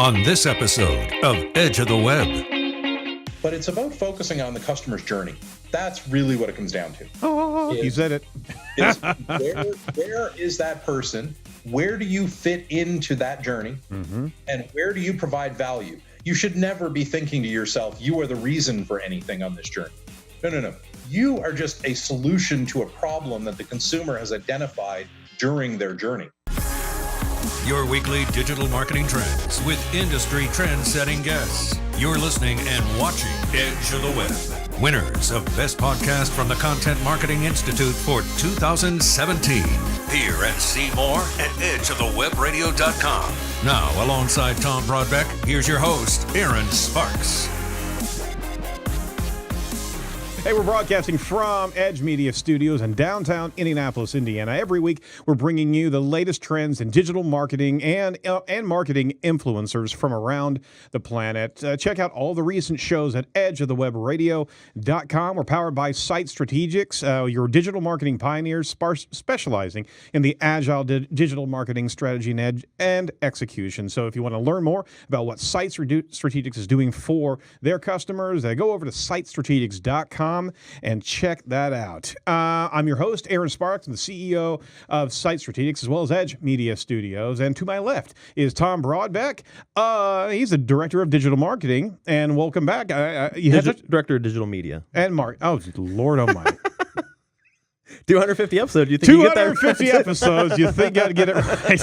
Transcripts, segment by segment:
on this episode of Edge of the Web. But it's about focusing on the customer's journey. That's really what it comes down to. Oh, you said it. Where is that person? Where do you fit into that journey? Mm-hmm. And where do you provide value? You should never be thinking to yourself, you are the reason for anything on this journey. No. You are just a solution to a problem that the consumer has identified during their journey. Your weekly digital marketing trends with industry trend-setting guests. You're listening and watching Edge of the Web. Winners of Best Podcast from the Content Marketing Institute for 2017. Hear and see more at edgeofthewebradio.com. Now, alongside Tom Broadbeck, here's your host, Aaron Sparks. Hey, we're broadcasting from Edge Media Studios in downtown Indianapolis, Indiana. Every week, we're bringing you the latest trends in digital marketing and marketing influencers from around the planet. Check out all the recent shows at edgeofthewebradio.com. We're powered by Site Strategics, your digital marketing pioneers specializing in the agile digital marketing strategy and execution. So if you want to learn more about what Site Strategics is doing for their customers, go over to sitestrategics.com. and check that out. I'm your host, Aaron Sparks. I'm the CEO of Site Strategics as well as Edge Media Studios. And to my left is Tom Broadbeck. He's the Director of Digital Marketing. And welcome back. Director of Digital Media. And Mark. Oh, Lord almighty. 250 episodes. You think you get that 250 episodes. You think I'd get it right?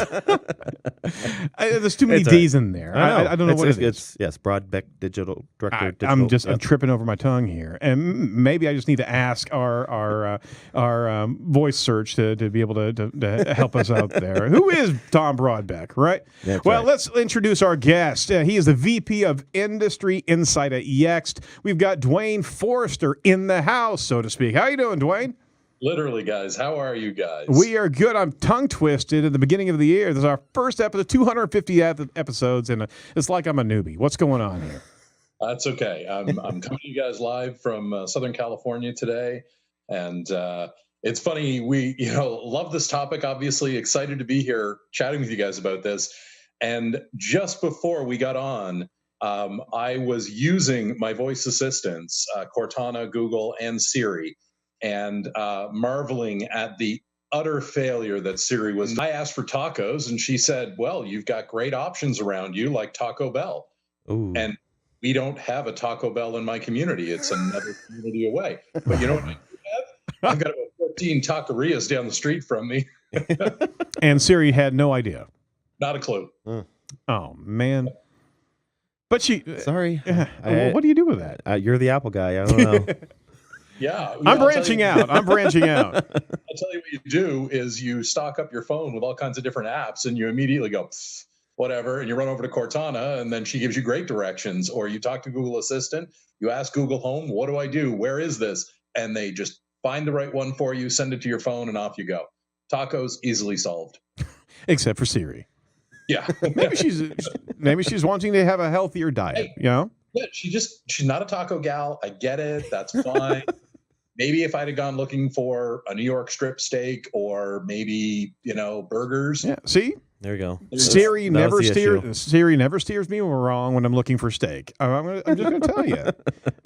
There's too many D's in there. I don't know what it is. Yes, Broadbeck Digital Director. I'm tripping over my tongue here, and maybe I just need to ask our voice search to be able to help us out there. Who is Tom Broadbeck? Right. That's well, right. Let's introduce our guest. He is the VP of Industry Insight at Yext. We've got Duane Forrester in the house, so to speak. How you doing, Dwayne? Literally, guys. How are you guys? We are good. I'm tongue-twisted at the beginning of the year. This is our first episode, 250 episodes, and it's like I'm a newbie. What's going on here? That's okay. I'm coming to you guys live from Southern California today, and it's funny. We love this topic, obviously. Excited to be here chatting with you guys about this. And just before we got on, I was using my voice assistants, Cortana, Google, and Siri, and marveling at the utter failure that Siri was. I asked for tacos, and she said, well, you've got great options around you, like Taco Bell. Ooh. And we don't have a Taco Bell in my community. It's another community away. But you know what I do have? I've got about 14 taquerias down the street from me. And Siri had no idea. Not a clue. Oh, man. But she... Sorry. What do you do with that? You're the Apple guy. I don't know. Yeah. I'm branching out. I'll tell you what you do is you stock up your phone with all kinds of different apps, and you immediately go, whatever, and you run over to Cortana, and then she gives you great directions. Or you talk to Google Assistant, you ask Google Home, what do I do? Where is this? And they just find the right one for you, send it to your phone, and off you go. Tacos easily solved. Except for Siri. Yeah. maybe she's wanting to have a healthier diet, Hey. you know? Yeah, she's not a taco gal. I get it. That's fine. Maybe if I'd have gone looking for a New York strip steak or maybe, burgers. Yeah. See? There you go. Siri That never was the issue. Siri never steers me wrong when I'm looking for steak. I'm just going to tell you.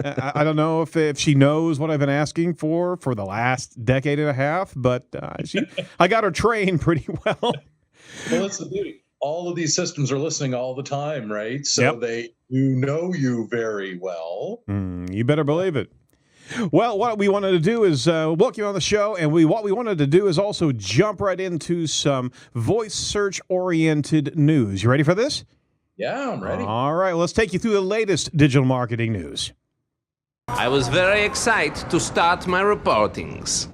I don't know if she knows what I've been asking for the last decade and a half, but I got her trained pretty well. Well, that's the beauty. All of these systems are listening all the time, right? So they do know you very well. You better believe it. Well, what we wanted to do is welcome you on the show, and what we wanted to do is also jump right into some voice search-oriented news. You ready for this? Yeah, I'm ready. All right, let's take you through the latest digital marketing news. I was very excited to start my reportings.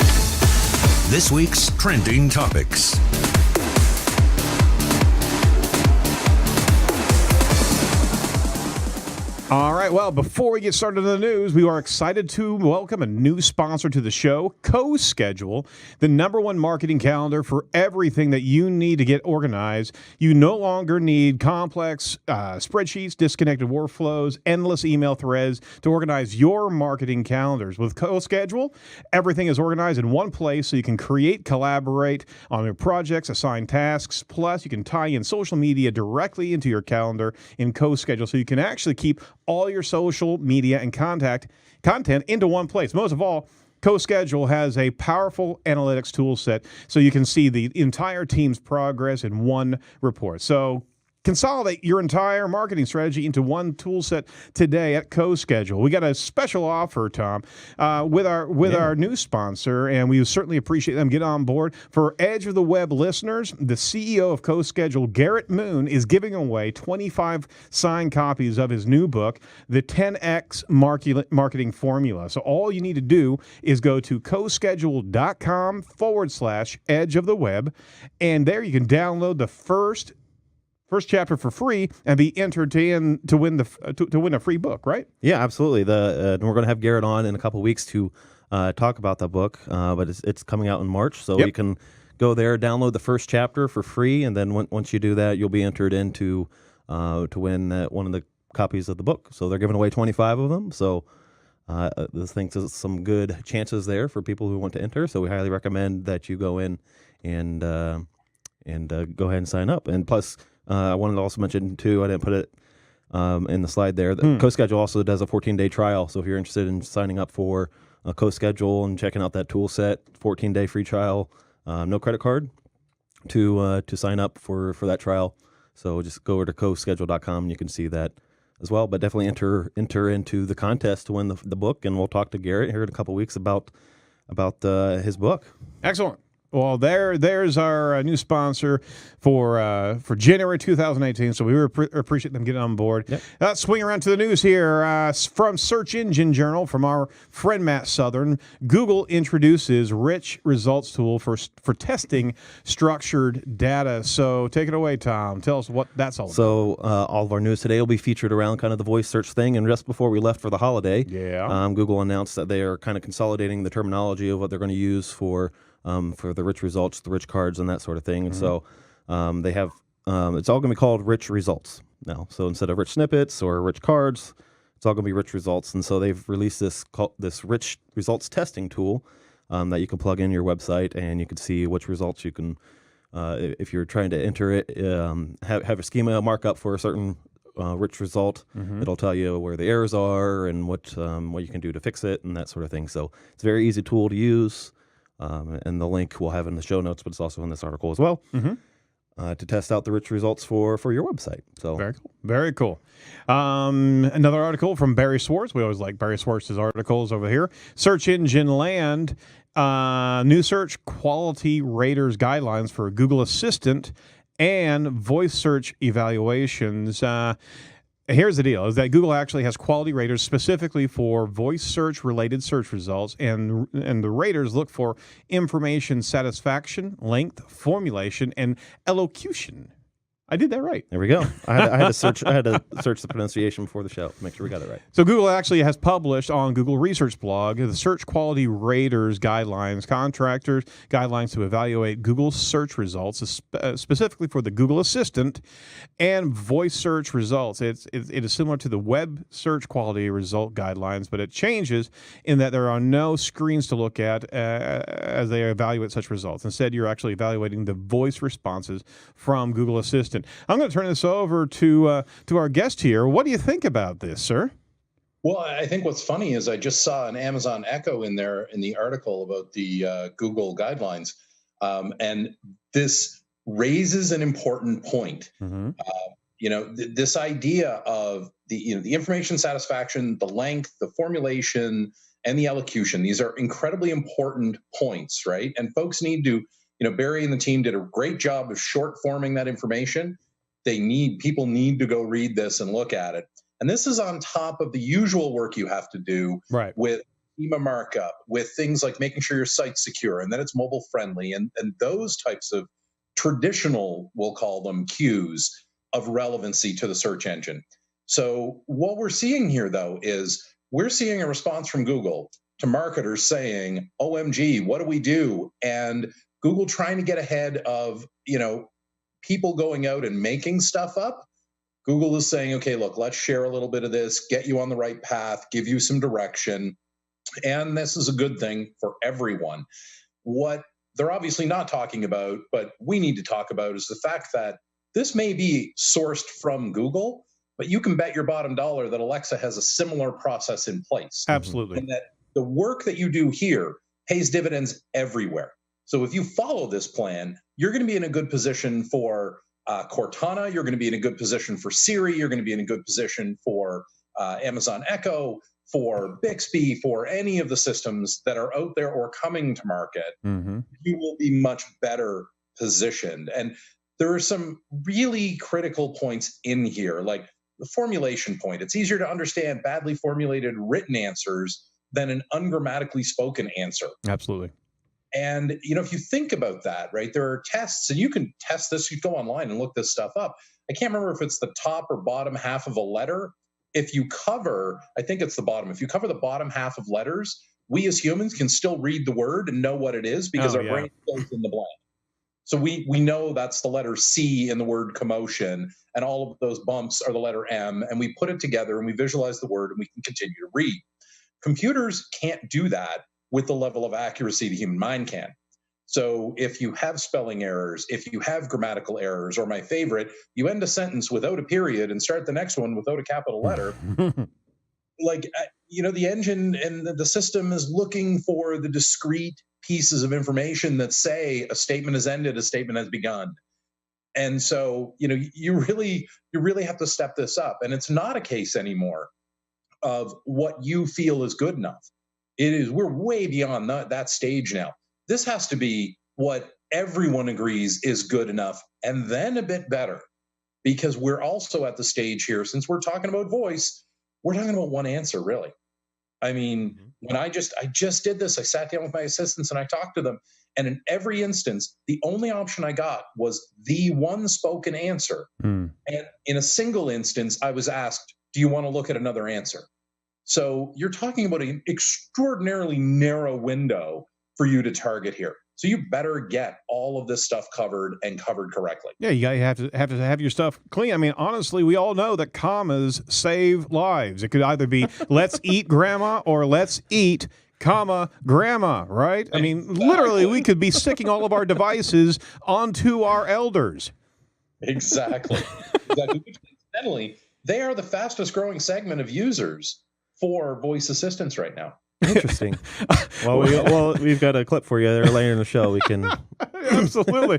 This week's trending topics. All right, well, before we get started on the news, we are excited to welcome a new sponsor to the show, CoSchedule, the #1 marketing calendar for everything that you need to get organized. You no longer need complex spreadsheets, disconnected workflows, endless email threads to organize your marketing calendars. With CoSchedule, everything is organized in one place so you can create, collaborate on your projects, assign tasks. Plus, you can tie in social media directly into your calendar in CoSchedule so you can actually keep all your social media and content into one place. Most of all, CoSchedule has a powerful analytics tool set so you can see the entire team's progress in one report. So consolidate your entire marketing strategy into one tool set today at CoSchedule. We got a special offer, Tom, with our new sponsor, and we certainly appreciate them getting on board. For Edge of the Web listeners, the CEO of CoSchedule, Garrett Moon, is giving away 25 signed copies of his new book, The 10X Marketing Formula. So all you need to do is go to coschedule.com/edge of the web, and there you can download the first chapter for free and be entered to win a free book, right? Yeah, absolutely. We're going to have Garrett on in a couple of weeks to talk about the book, but it's coming out in March, so you can go there, download the first chapter for free, and then once you do that, you'll be entered into to win one of the copies of the book. So they're giving away 25 of them. So this thinks there's some good chances there for people who want to enter. So we highly recommend that you go in and go ahead and sign up. And plus, I wanted to also mention, too, I didn't put it in the slide there, that CoSchedule also does a 14-day trial. So if you're interested in signing up for a CoSchedule and checking out that tool set, 14-day free trial, no credit card to sign up for that trial. So just go over to coschedule.com and you can see that as well. But definitely enter into the contest to win the book, and we'll talk to Garrett here in a couple of weeks about his book. Excellent. Well, there's our new sponsor for January 2018. So we appreciate them getting on board. Yep. Let's swing around to the news here from Search Engine Journal from our friend Matt Southern. Google introduces rich results tool for testing structured data. So take it away, Tom. Tell us what that's all about. So all of our news today will be featured around kind of the voice search thing. And just before we left for the holiday, Google announced that they are kind of consolidating the terminology of what they're going to use for the rich results, the rich cards, and that sort of thing. And so they have it's all going to be called rich results now. So instead of rich snippets or rich cards, it's all going to be rich results. And so they've released this rich results testing tool that you can plug in your website, and you can see which results you can, if you're trying to enter it, have a schema markup for a certain rich result. It'll tell you where the errors are and what you can do to fix it and that sort of thing. So it's a very easy tool to use. And the link we'll have in the show notes, but it's also in this article as well, to test out the rich results for your website. So very cool. Very cool. Another article from Barry Schwartz. We always like Barry Schwartz's articles over here. Search Engine Land, new search quality raters guidelines for Google Assistant and voice search evaluations. Here's the deal, is that Google actually has quality raters specifically for voice search-related search results, and the raters look for information satisfaction, length, formulation, and elocution. I did that right. There we go. I had to search the pronunciation before the show to make sure we got it right. So Google actually has published on Google Research Blog the Search Quality Raters Guidelines, contractors guidelines to evaluate Google search results, specifically for the Google Assistant and voice search results. It is similar to the Web Search Quality Result Guidelines, but it changes in that there are no screens to look at as they evaluate such results. Instead, you're actually evaluating the voice responses from Google Assistant. I'm going to turn this over to our guest here. What do you think about this, sir? Well, I think what's funny is I just saw an Amazon Echo in there in the article about the Google guidelines, and this raises an important point. This idea of the information satisfaction, the length, the formulation, and the elocution. These are incredibly important points, right? And folks need to. Barry and the team did a great job of short forming that information. People need to go read this and look at it. And this is on top of the usual work you have to do with schema markup, with things like making sure your site's secure and that it's mobile friendly, and those types of traditional, we'll call them, cues of relevancy to the search engine. So what we're seeing here, though, is we're seeing a response from Google to marketers saying, OMG, what do we do? And Google trying to get ahead of, people going out and making stuff up. Google is saying, okay, look, let's share a little bit of this, get you on the right path, give you some direction. And this is a good thing for everyone. What they're obviously not talking about, but we need to talk about, is the fact that this may be sourced from Google, but you can bet your bottom dollar that Alexa has a similar process in place. Absolutely. And that the work that you do here pays dividends everywhere. So if you follow this plan, you're going to be in a good position for Cortana. You're going to be in a good position for Siri. You're going to be in a good position for Amazon Echo, for Bixby, for any of the systems that are out there or coming to market. You will be much better positioned. And there are some really critical points in here, like the formulation point. It's easier to understand badly formulated written answers than an ungrammatically spoken answer. Absolutely. And, if you think about that, right, there are tests, and you can test this. You go online and look this stuff up. I can't remember if it's the top or bottom half of a letter. If you cover, I think it's the bottom. If you cover the bottom half of letters, we as humans can still read the word and know what it is because our brain fills in the blank. So we know that's the letter C in the word commotion, and all of those bumps are the letter M, and we put it together and we visualize the word and we can continue to read. Computers can't do that with the level of accuracy the human mind can. So if you have spelling errors, if you have grammatical errors, or my favorite, you end a sentence without a period and start the next one without a capital letter, the engine and the system is looking for the discrete pieces of information that say a statement has ended, a statement has begun. And so, you really have to step this up. And it's not a case anymore of what you feel is good enough. We're way beyond that stage now. This has to be what everyone agrees is good enough, and then a bit better, because we're also at the stage here, since we're talking about voice, we're talking about one answer, really. I mean, when I just did this, I sat down with my assistants and I talked to them, and in every instance, the only option I got was the one spoken answer. And in a single instance, I was asked, do you want to look at another answer? So you're talking about an extraordinarily narrow window for you to target here. So you better get all of this stuff covered and covered correctly. Yeah, you have to have your stuff clean. I mean, honestly, we all know that commas save lives. It could either be let's eat grandma or let's eat grandma, right? I mean, literally, we could be sticking all of our devices onto our elders. Exactly. Incidentally, they are the fastest growing segment of users for voice assistants right now. Interesting. Well, we've got a clip for you there later in the show. We can absolutely.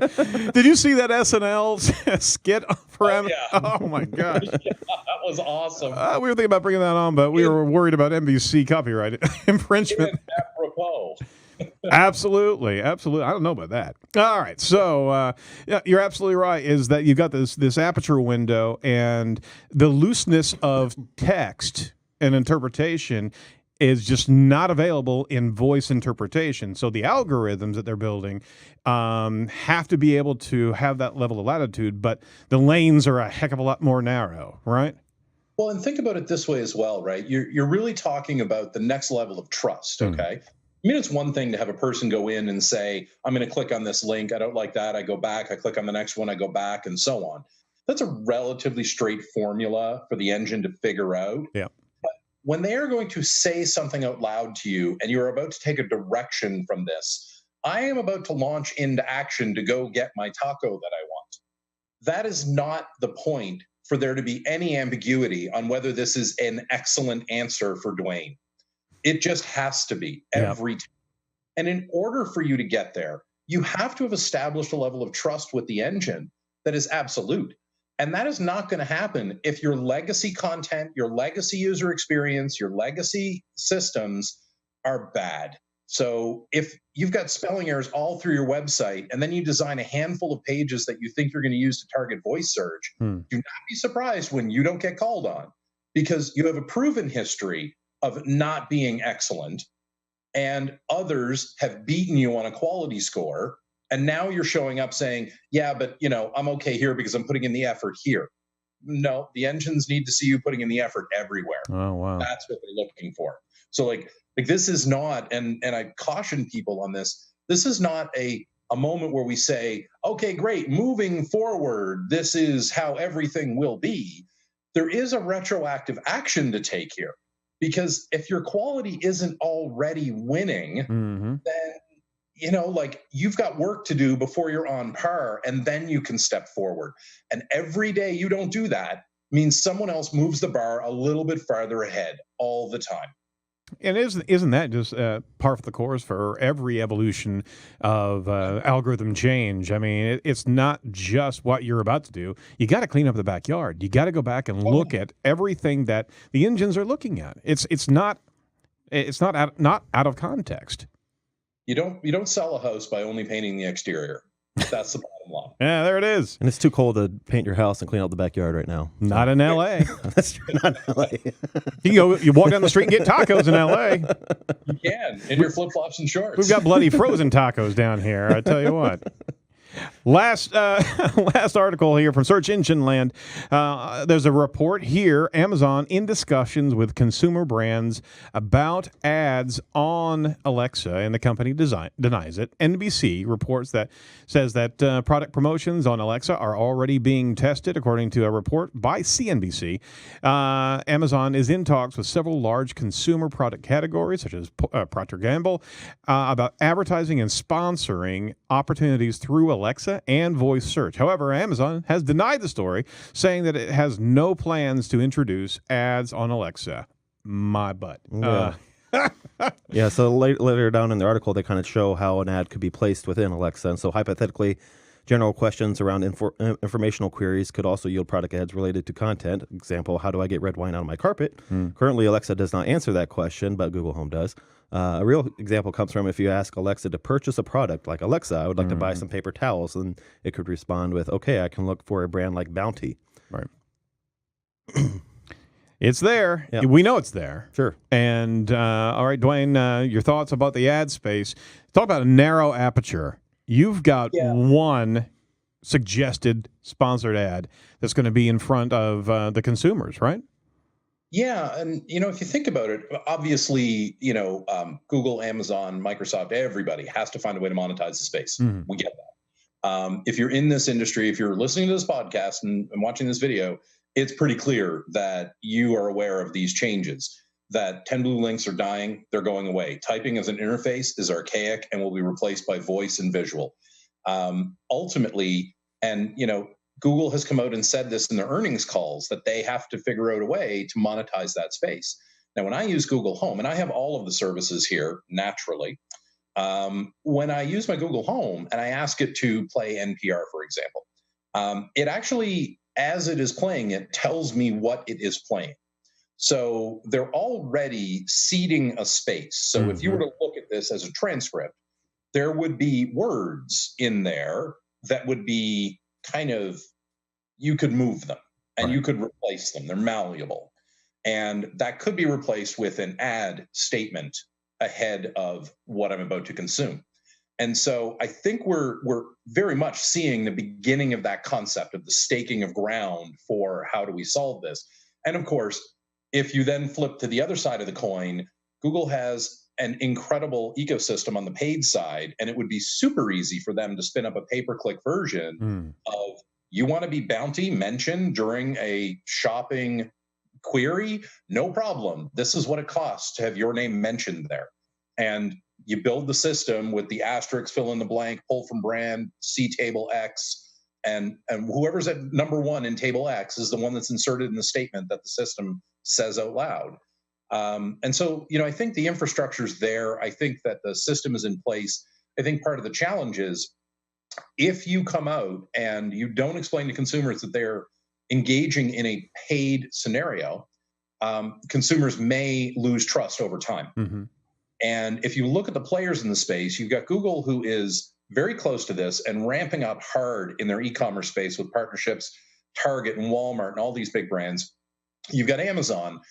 Did you see that SNL skit for him? Yeah. Oh my gosh, yeah, that was awesome. We were thinking about bringing that on, but we were worried about NBC copyright infringement. Apropos. Absolutely. I don't know about that. All right, so yeah, you're absolutely right. Is that you've got this aperture window, and the looseness of text and interpretation is just not available in voice interpretation. So the algorithms that they're building have to be able to have that level of latitude, but the lanes are a heck of a lot more narrow, right? Well, and think about it this way as well, right? You're really talking about the next level of trust, okay? I mean, it's one thing to have a person go in and say, I'm going to click on this link. I don't like that. I go back. I click on the next one. I go back, and so on. That's a relatively straight formula for the engine to figure out. Yeah. When they are going to say something out loud to you and you're about to take a direction from this, I am about to launch into action to go get my taco that I want. That is not the point for there to be any ambiguity on whether this is an excellent answer for Dwayne. It just has to be every time. And in order for you to get there, you have to have established a level of trust with the engine that is absolute. And that is not going to happen if your legacy content, your legacy user experience, your legacy systems are bad. So if you've got spelling errors all through your website, and then you design a handful of pages that you think you're going to use to target voice search, do not be surprised when you don't get called on, because you have a proven history of not being excellent, and others have beaten you on a quality score. And now you're showing up saying, yeah, but I'm okay here because I'm putting in the effort here. no, the engines need to see you putting in the effort everywhere. Oh, wow. That's what they're looking for. So like this is not, and I caution people on this. This is not a moment where we say, okay, great, moving forward, this is how everything will be. There is a retroactive action to take here, because if your quality isn't already winning, then like you've got work to do before you're on par, and then you can step forward. And every day you don't do that means someone else moves the bar a little bit farther ahead all the time. And isn't that just par for the course for every evolution of algorithm change? I mean, it's not just what you're about to do. You got to clean up the backyard. You got to go back and look at everything that the engines are looking at. It's not out of context. You don't sell a house by only painting the exterior. That's the bottom line. Yeah, there it is. And it's too cold to paint your house and clean out the backyard right now. Not in L.A. That's true. Not in L.A. You walk down the street and get tacos in L.A. You can, in your flip-flops and shorts. We've got bloody frozen tacos down here, I tell you what. Last article here from Search Engine Land. There's a report here, Amazon in discussions with consumer brands about ads on Alexa, and the company denies it. NBC reports says that product promotions on Alexa are already being tested, according to a report by CNBC. Amazon is in talks with several large consumer product categories, such as Procter & Gamble, about advertising and sponsoring opportunities through Alexa and voice search. However, Amazon has denied the story, saying that it has no plans to introduce ads on Alexa. My butt. Yeah. Yeah, so later down in the article, they kind of show how an ad could be placed within Alexa. And so hypothetically, general questions around informational queries could also yield product ads related to content. Example, how do I get red wine out of my carpet? Currently, Alexa does not answer that question, but Google Home does. A real example comes from if you ask Alexa to purchase a product, like Alexa, I would like to buy some paper towels, and it could respond with, okay, I can look for a brand like Bounty. Right. It's there. Yeah. We know it's there. Sure. And all right, Dwayne, your thoughts about the ad space. Talk about a narrow aperture. You've got one suggested sponsored ad that's going to be in front of the consumers, right? Yeah, and if you think about it, obviously, Google, Amazon, Microsoft, everybody has to find a way to monetize the space. We get that. If you're in this industry, if you're listening to this podcast and watching this video, it's pretty clear that you are aware of these changes, that 10 blue links are dying, they're going away. Typing as an interface is archaic and will be replaced by voice and visual. Ultimately, and Google has come out and said this in their earnings calls, that they have to figure out a way to monetize that space. Now, when I use Google Home, and I have all of the services here naturally, when I use my Google Home and I ask it to play NPR, for example, it actually, as it is playing, it tells me what it is playing. So they're already seeding a space. So if you were to look at this as a transcript, there would be words in there that would be kind of, you could move them and you could replace them. They're malleable. And that could be replaced with an ad statement ahead of what I'm about to consume. And so I think we're very much seeing the beginning of that concept of the staking of ground for how do we solve this. And of course, if you then flip to the other side of the coin, Google has an incredible ecosystem on the paid side, and it would be super easy for them to spin up a pay-per-click version of, you want to be Bounty mentioned during a shopping query? No problem. This is what it costs to have your name mentioned there. And you build the system with the asterisk, fill in the blank, pull from brand, see table X, and whoever's at number one in table X is the one that's inserted in the statement that the system says out loud. And so, I think the infrastructure's there. I think that the system is in place. I think part of the challenge is if you come out and you don't explain to consumers that they're engaging in a paid scenario, consumers may lose trust over time. And if you look at the players in the space, you've got Google, who is very close to this and ramping up hard in their e-commerce space with partnerships, Target and Walmart and all these big brands. You've got Amazon,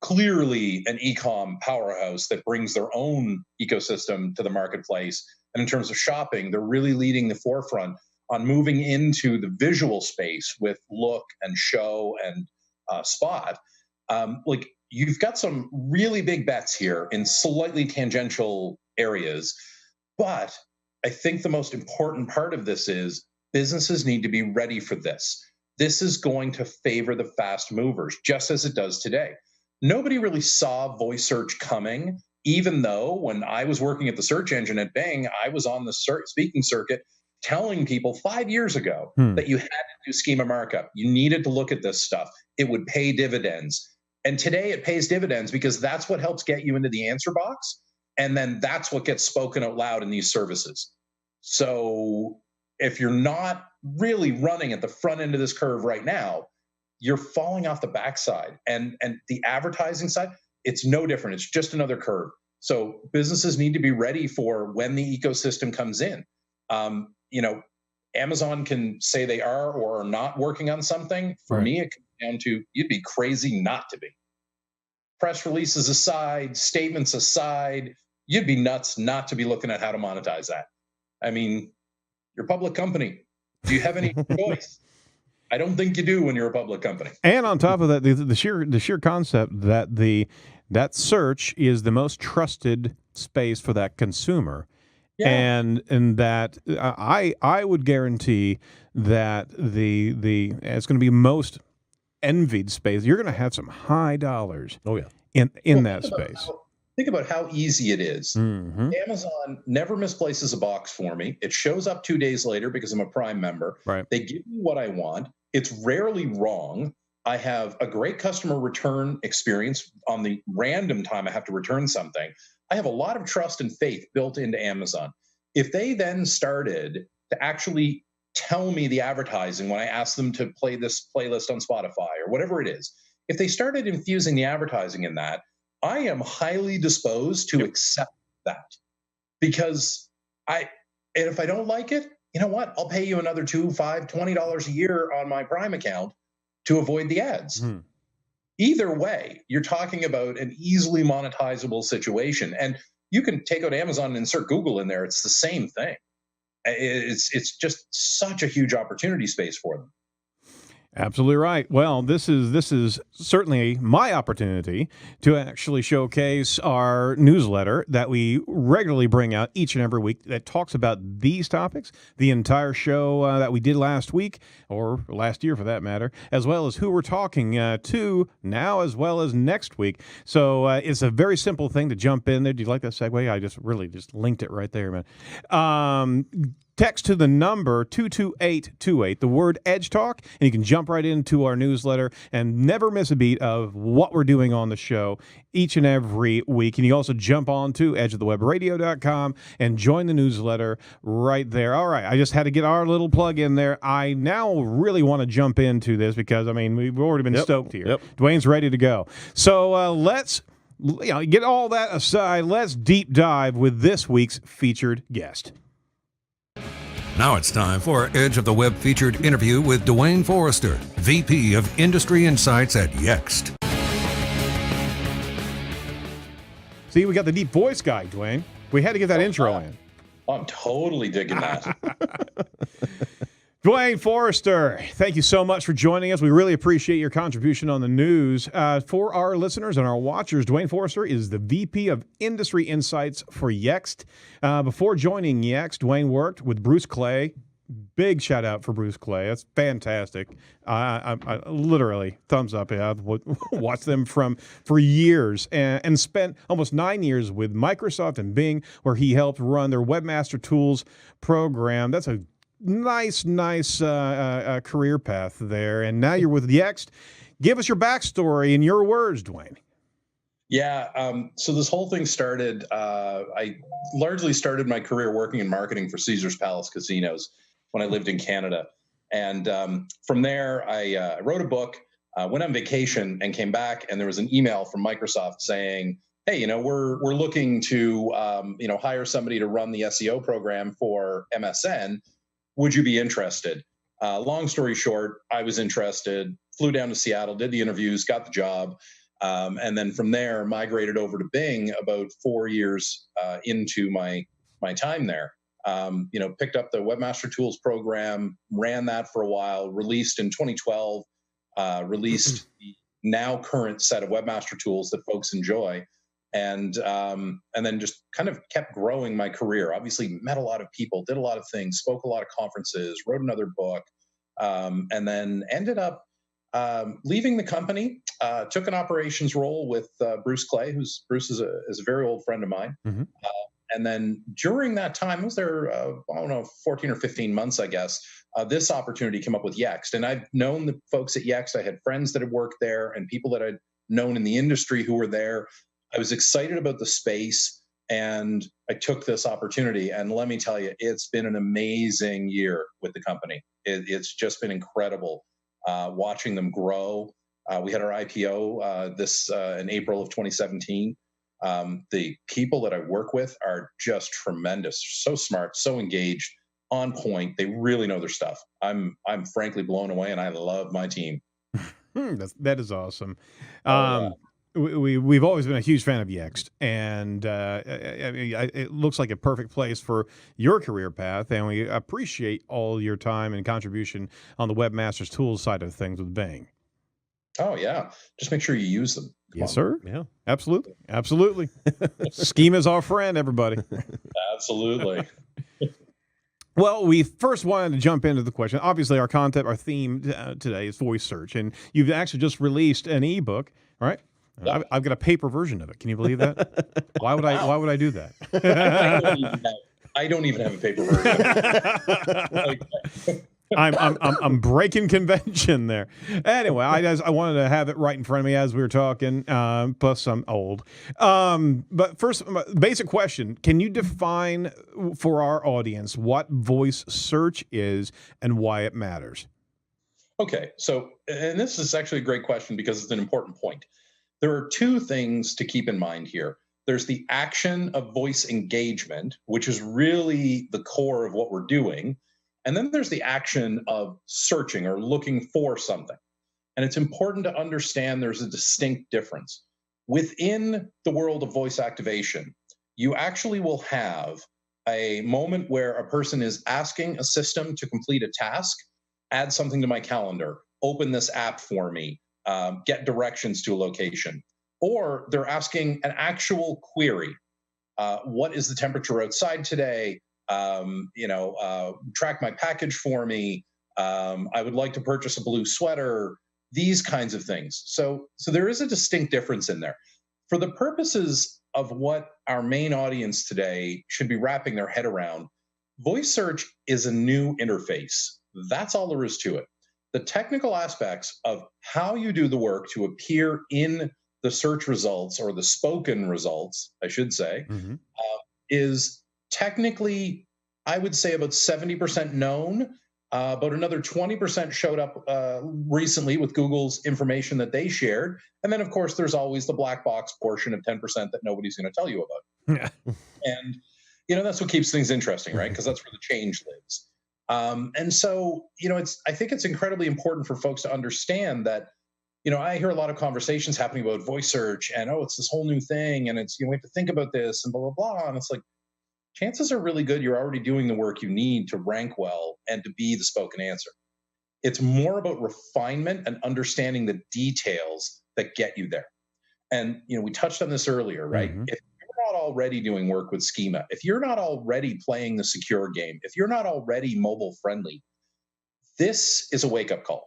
clearly an e-com powerhouse that brings their own ecosystem to the marketplace. And in terms of shopping, they're really leading the forefront on moving into the visual space with look and show and spot, like you've got some really big bets here in slightly tangential areas. But I think the most important part of this is businesses need to be ready for this. This is going to favor the fast movers, just as it does today. Nobody really saw voice search coming, even though when I was working at the search engine at Bing, I was on the speaking circuit telling people 5 years ago that you had to do schema markup. You needed to look at this stuff. It would pay dividends. And today it pays dividends because that's what helps get you into the answer box. And then that's what gets spoken out loud in these services. So if you're not really running at the front end of this curve right now, you're falling off the backside. And the advertising side, it's no different. It's just another curve. So businesses need to be ready for when the ecosystem comes in. Amazon can say they are or are not working on something. For me, it comes down to you'd be crazy not to be. Press releases aside, statements aside, you'd be nuts not to be looking at how to monetize that. I mean, you're a public company. Do you have any choice? I don't think you do when you're a public company. And on top of that, the sheer concept that that search is the most trusted space for that consumer. Yeah. And that I would guarantee that it's going to be most envied space. You're going to have some high dollars. Oh yeah, in that space. Think about how easy it is. Mm-hmm. Amazon never misplaces a box for me. It shows up 2 days later because I'm a Prime member. Right. They give me what I want. It's rarely wrong. I have a great customer return experience on the random time I have to return something. I have a lot of trust and faith built into Amazon. If they then started to actually tell me the advertising when I ask them to play this playlist on Spotify or whatever it is, if they started infusing the advertising in that, I am highly disposed to accept that, because if I don't like it, you know what? I'll pay you another $2, $5, $20 a year on my Prime account to avoid the ads. Either way, you're talking about an easily monetizable situation, and you can take out Amazon and insert Google in there. It's the same thing. It's just such a huge opportunity space for them. Absolutely right. Well, this is certainly my opportunity to actually showcase our newsletter that we regularly bring out each and every week that talks about these topics, the entire show that we did last week, or last year for that matter, as well as who we're talking to now as well as next week. So it's a very simple thing to jump in there. Do you like that segue? I just linked it right there, man. Text to the number 22828, the word Edge Talk, and you can jump right into our newsletter and never miss a beat of what we're doing on the show each and every week. And you also jump on to edgeofthewebradio.com and join the newsletter right there. All right, I just had to get our little plug in there. I now really want to jump into this because, I mean, we've already been stoked here. Dwayne's ready to go. So let's get all that aside. Let's deep dive with this week's featured guest. Now it's time for our Edge of the Web featured interview with Duane Forrester, VP of Industry Insights at Yext. See, we got the deep voice guy, Dwayne. We had to get that intro in. I'm totally digging that. Duane Forrester, thank you so much for joining us. We really appreciate your contribution on the news. For our listeners and our watchers, Duane Forrester is the VP of Industry Insights for Yext. Before joining Yext, Dwayne worked with Bruce Clay. Big shout out for Bruce Clay. That's fantastic. I literally thumbs up. I've watched them for years and spent almost 9 years with Microsoft and Bing, where he helped run their Webmaster Tools program. That's a nice career path there. And now you're with Yext. Give us your backstory in your words, Dwayne. Yeah. So this whole thing started, I largely started my career working in marketing for Caesars Palace Casinos when I lived in Canada. And from there, I wrote a book, went on vacation and came back, and there was an email from Microsoft saying, hey, we're looking to, hire somebody to run the SEO program for MSN. Would you be interested? Long story short, I was interested, flew down to Seattle, did the interviews, got the job, and then from there migrated over to Bing about 4 years into my time there. Picked up the Webmaster Tools program, ran that for a while, released in 2012, released the now current set of Webmaster Tools that folks enjoy. And then just kind of kept growing my career. Obviously met a lot of people, did a lot of things, spoke a lot of conferences, wrote another book, and then ended up leaving the company, took an operations role with Bruce Clay, Bruce is a very old friend of mine. Mm-hmm. And then during that time, I was there, 14 or 15 months, I guess, this opportunity came up with Yext. And I've known the folks at Yext. I had friends that had worked there and people that I'd known in the industry who were there. I was excited about the space and I took this opportunity. And let me tell you, it's been an amazing year with the company. It's just been incredible watching them grow. We had our IPO in April of 2017. The people that I work with are just tremendous, so smart, so engaged, on point. They really know their stuff. I'm frankly blown away, and I love my team. That is awesome. Yeah. We've always been a huge fan of Yext, and it looks like a perfect place for your career path, and we appreciate all your time and contribution on the Webmasters Tools side of things with Bing. Oh, yeah. Just make sure you use them. Yes, sir. Yeah. Absolutely. Schema's our friend, everybody. Absolutely. Well, we first wanted to jump into the question. Obviously, our theme today is voice search, and you've actually just released an ebook, right? Yeah. I've got a paper version of it. Can you believe that? Why would I do that? I don't even have a paper version. I'm breaking convention there. Anyway, I wanted to have it right in front of me as we were talking. Plus, I'm old. But first, basic question: can you define for our audience what voice search is and why it matters? Okay, so, and this is actually a great question because it's an important point. There are two things to keep in mind here. There's the action of voice engagement, which is really the core of what we're doing. And then there's the action of searching or looking for something. And it's important to understand there's a distinct difference. Within the world of voice activation, you actually will have a moment where a person is asking a system to complete a task, add something to my calendar, open this app for me, get directions to a location, or they're asking an actual query. What is the temperature outside today? Track my package for me. I would like to purchase a blue sweater, these kinds of things. So there is a distinct difference in there. For the purposes of what our main audience today should be wrapping their head around, voice search is a new interface. That's all there is to it. The technical aspects of how you do the work to appear in the search results, or the spoken results, I should say, is technically, I would say, about 70% known. About another 20% showed up recently with Google's information that they shared. And then, of course, there's always the black box portion of 10% that nobody's going to tell you about. And, that's what keeps things interesting, right? Because that's where the change lives. And so, I think it's incredibly important for folks to understand that, I hear a lot of conversations happening about voice search and, it's this whole new thing. And it's, we have to think about this and blah, blah, blah. And it's like, chances are really good you're already doing the work you need to rank well and to be the spoken answer. It's more about refinement and understanding the details that get you there. And, we touched on this earlier, right? If you're not already doing work with schema, if you're not already playing the secure game, if you're not already mobile friendly, this is a wake-up call.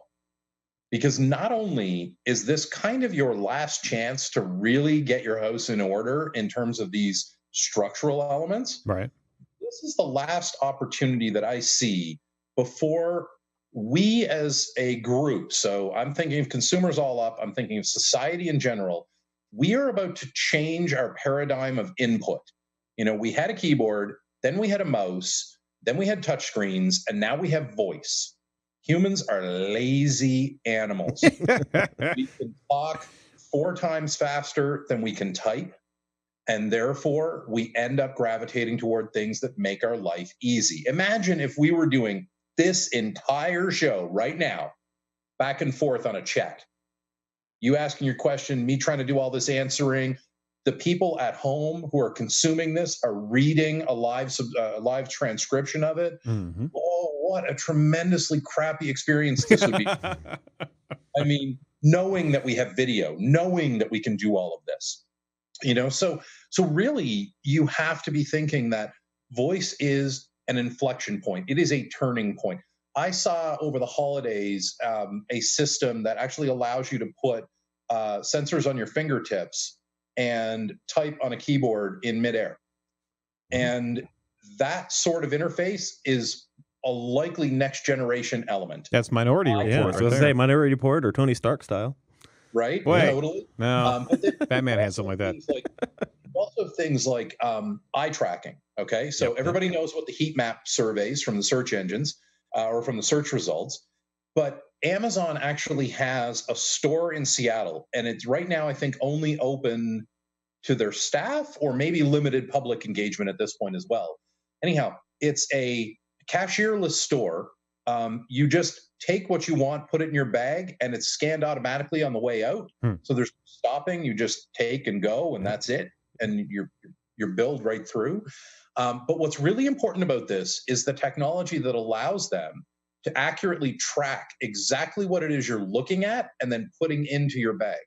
Because not only is this kind of your last chance to really get your house in order in terms of these structural elements, right? This is the last opportunity that I see before we as a group, so I'm thinking of consumers all up, I'm thinking of society in general, we are about to change our paradigm of input. We had a keyboard, then we had a mouse, then we had touchscreens, and now we have voice. Humans are lazy animals. We can talk 4 times faster than we can type. And therefore, we end up gravitating toward things that make our life easy. Imagine if we were doing this entire show right now, back and forth on a chat. You asking your question, me trying to do all this answering. the people at home who are consuming this are reading a live transcription of it. Mm-hmm. Oh, what a tremendously crappy experience this would be. I mean, knowing that we have video, knowing that we can do all of this, so really you have to be thinking that voice is an inflection point. It is a turning point. I saw over the holidays a system that actually allows you to put sensors on your fingertips and type on a keyboard in midair. And that sort of interface is a likely next generation element. That's Minority Report. Yeah, right so there. say Minority Report or Tony Stark style. Right? Wait. Totally. No, But then Batman had something like that. Also things like eye tracking. Okay. So Yep. everybody knows what the heat map surveys from the search engines or from the search results. But Amazon actually has a store in Seattle, and it's right now, I think, only open to their staff or maybe limited public engagement at this point as well. Anyhow, it's a cashierless store. You just take what you want, put it in your bag, and it's scanned automatically on the way out. So there's stopping. You just take and go, and that's it. And you're billed right through. But what's really important about this is the technology that allows them to accurately track exactly what it is you're looking at and then putting into your bag.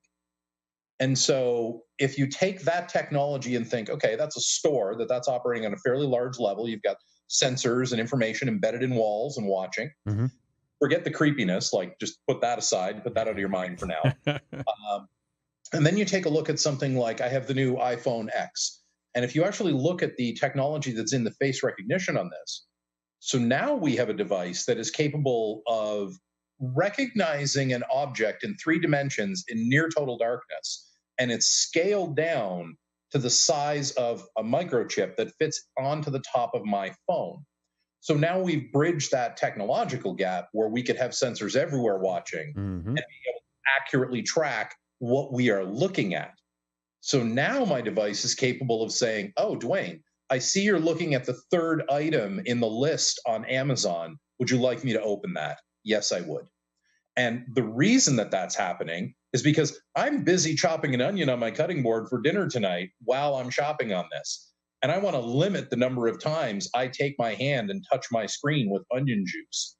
And so if you take that technology and think, okay, that's a store that's operating on a fairly large level. You've got sensors and information embedded in walls and watching. Mm-hmm. Forget the creepiness, like just put that aside, put that out of your mind for now. And then you take a look at something like I have the new iPhone X. And if you actually look at the technology that's in the face recognition on this, so now we have a device that is capable of recognizing an object in 3 dimensions in near total darkness, and it's scaled down to the size of a microchip that fits onto the top of my phone. So now we've bridged that technological gap where we could have sensors everywhere watching and be able to accurately track what we are looking at. So now my device is capable of saying, oh, Dwayne, I see you're looking at the 3rd item in the list on Amazon. Would you like me to open that? Yes, I would. And the reason that that's happening is because I'm busy chopping an onion on my cutting board for dinner tonight while I'm shopping on this. And I want to limit the number of times I take my hand and touch my screen with onion juice.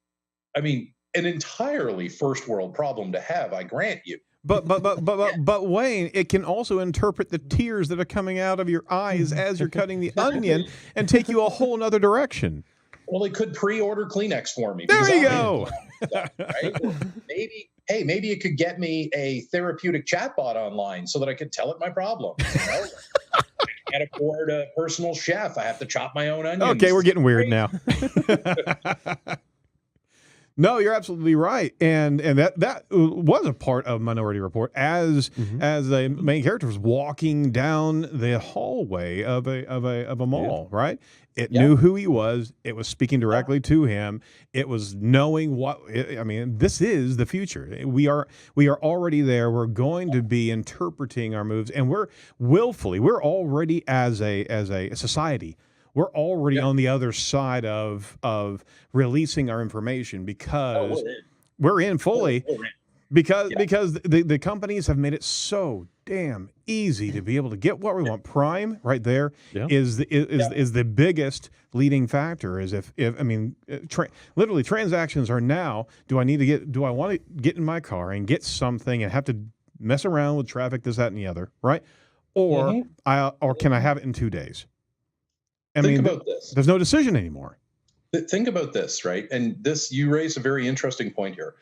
I mean, an entirely first world problem to have, I grant you. But Wayne, it can also interpret the tears that are coming out of your eyes as you're cutting the onion and take you a whole nother direction. Well, it could pre-order Kleenex for me. There you go. Stuff, right? Maybe it could get me a therapeutic chatbot online so that I could tell it my problem. I can't afford a personal chef. I have to chop my own onions. Okay, we're getting weird now. No, you're absolutely right, and that was a part of Minority Report as the main character was walking down the hallway of a mall, right? It knew who he was. It was speaking directly to him. It was knowing what. I mean, this is the future. We are already there. We're going to be interpreting our moves, and we're already as a society. We're already on the other side of releasing our information because we're in fully. Because the companies have made it so damn easy to be able to get what we want. Prime right there is the biggest leading factor. Is if I mean, literally transactions are now. Do I want to get in my car and get something and have to mess around with traffic, this, that, and the other, right? Or can I have it in 2 days? Think about this. There's no decision anymore. Think about this, right? And you raise a very interesting point here.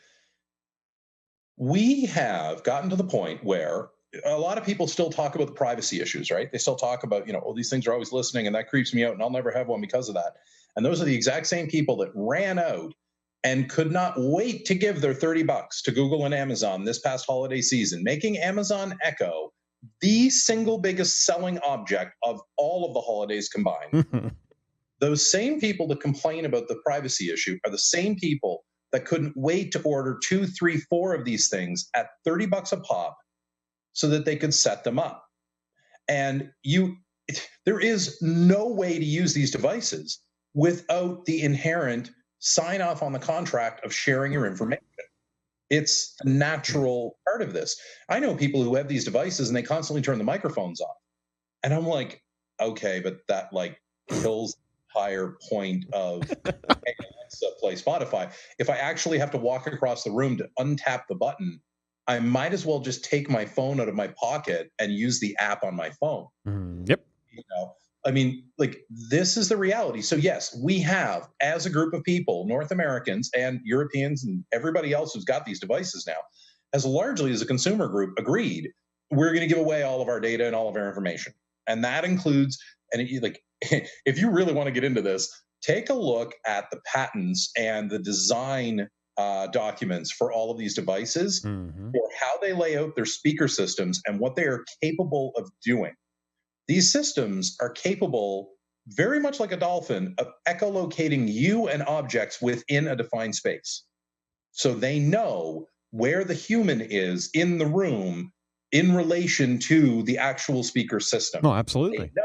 We have gotten to the point where a lot of people still talk about the privacy issues, right? They still talk about, these things are always listening and that creeps me out and I'll never have one because of that. And those are the exact same people that ran out and could not wait to give their $30 to Google and Amazon this past holiday season, making Amazon Echo the single biggest selling object of all of the holidays combined. Those same people that complain about the privacy issue are the same people that couldn't wait to order 2, 3, 4 of these things at $30 a pop so that they could set them up. And there is no way to use these devices without the inherent sign off on the contract of sharing your information. It's a natural part of this. I know people who have these devices and they constantly turn the microphones off. And I'm like, okay, but that like kills the entire point of hey, Alexa, play Spotify. If I actually have to walk across the room to untap the button, I might as well just take my phone out of my pocket and use the app on my phone. Yep. You know, I mean, like this is the reality. So yes, we have, as a group of people, North Americans and Europeans and everybody else who's got these devices now, as largely as a consumer group, agreed we're going to give away all of our data and all of our information, and that includes. And like, if you really want to get into this, take a look at the patents and the design documents for all of these devices, for how they lay out their speaker systems and what they are capable of doing. These systems are capable, very much like a dolphin, of echolocating you and objects within a defined space. So they know where the human is in the room in relation to the actual speaker system. No, absolutely. They know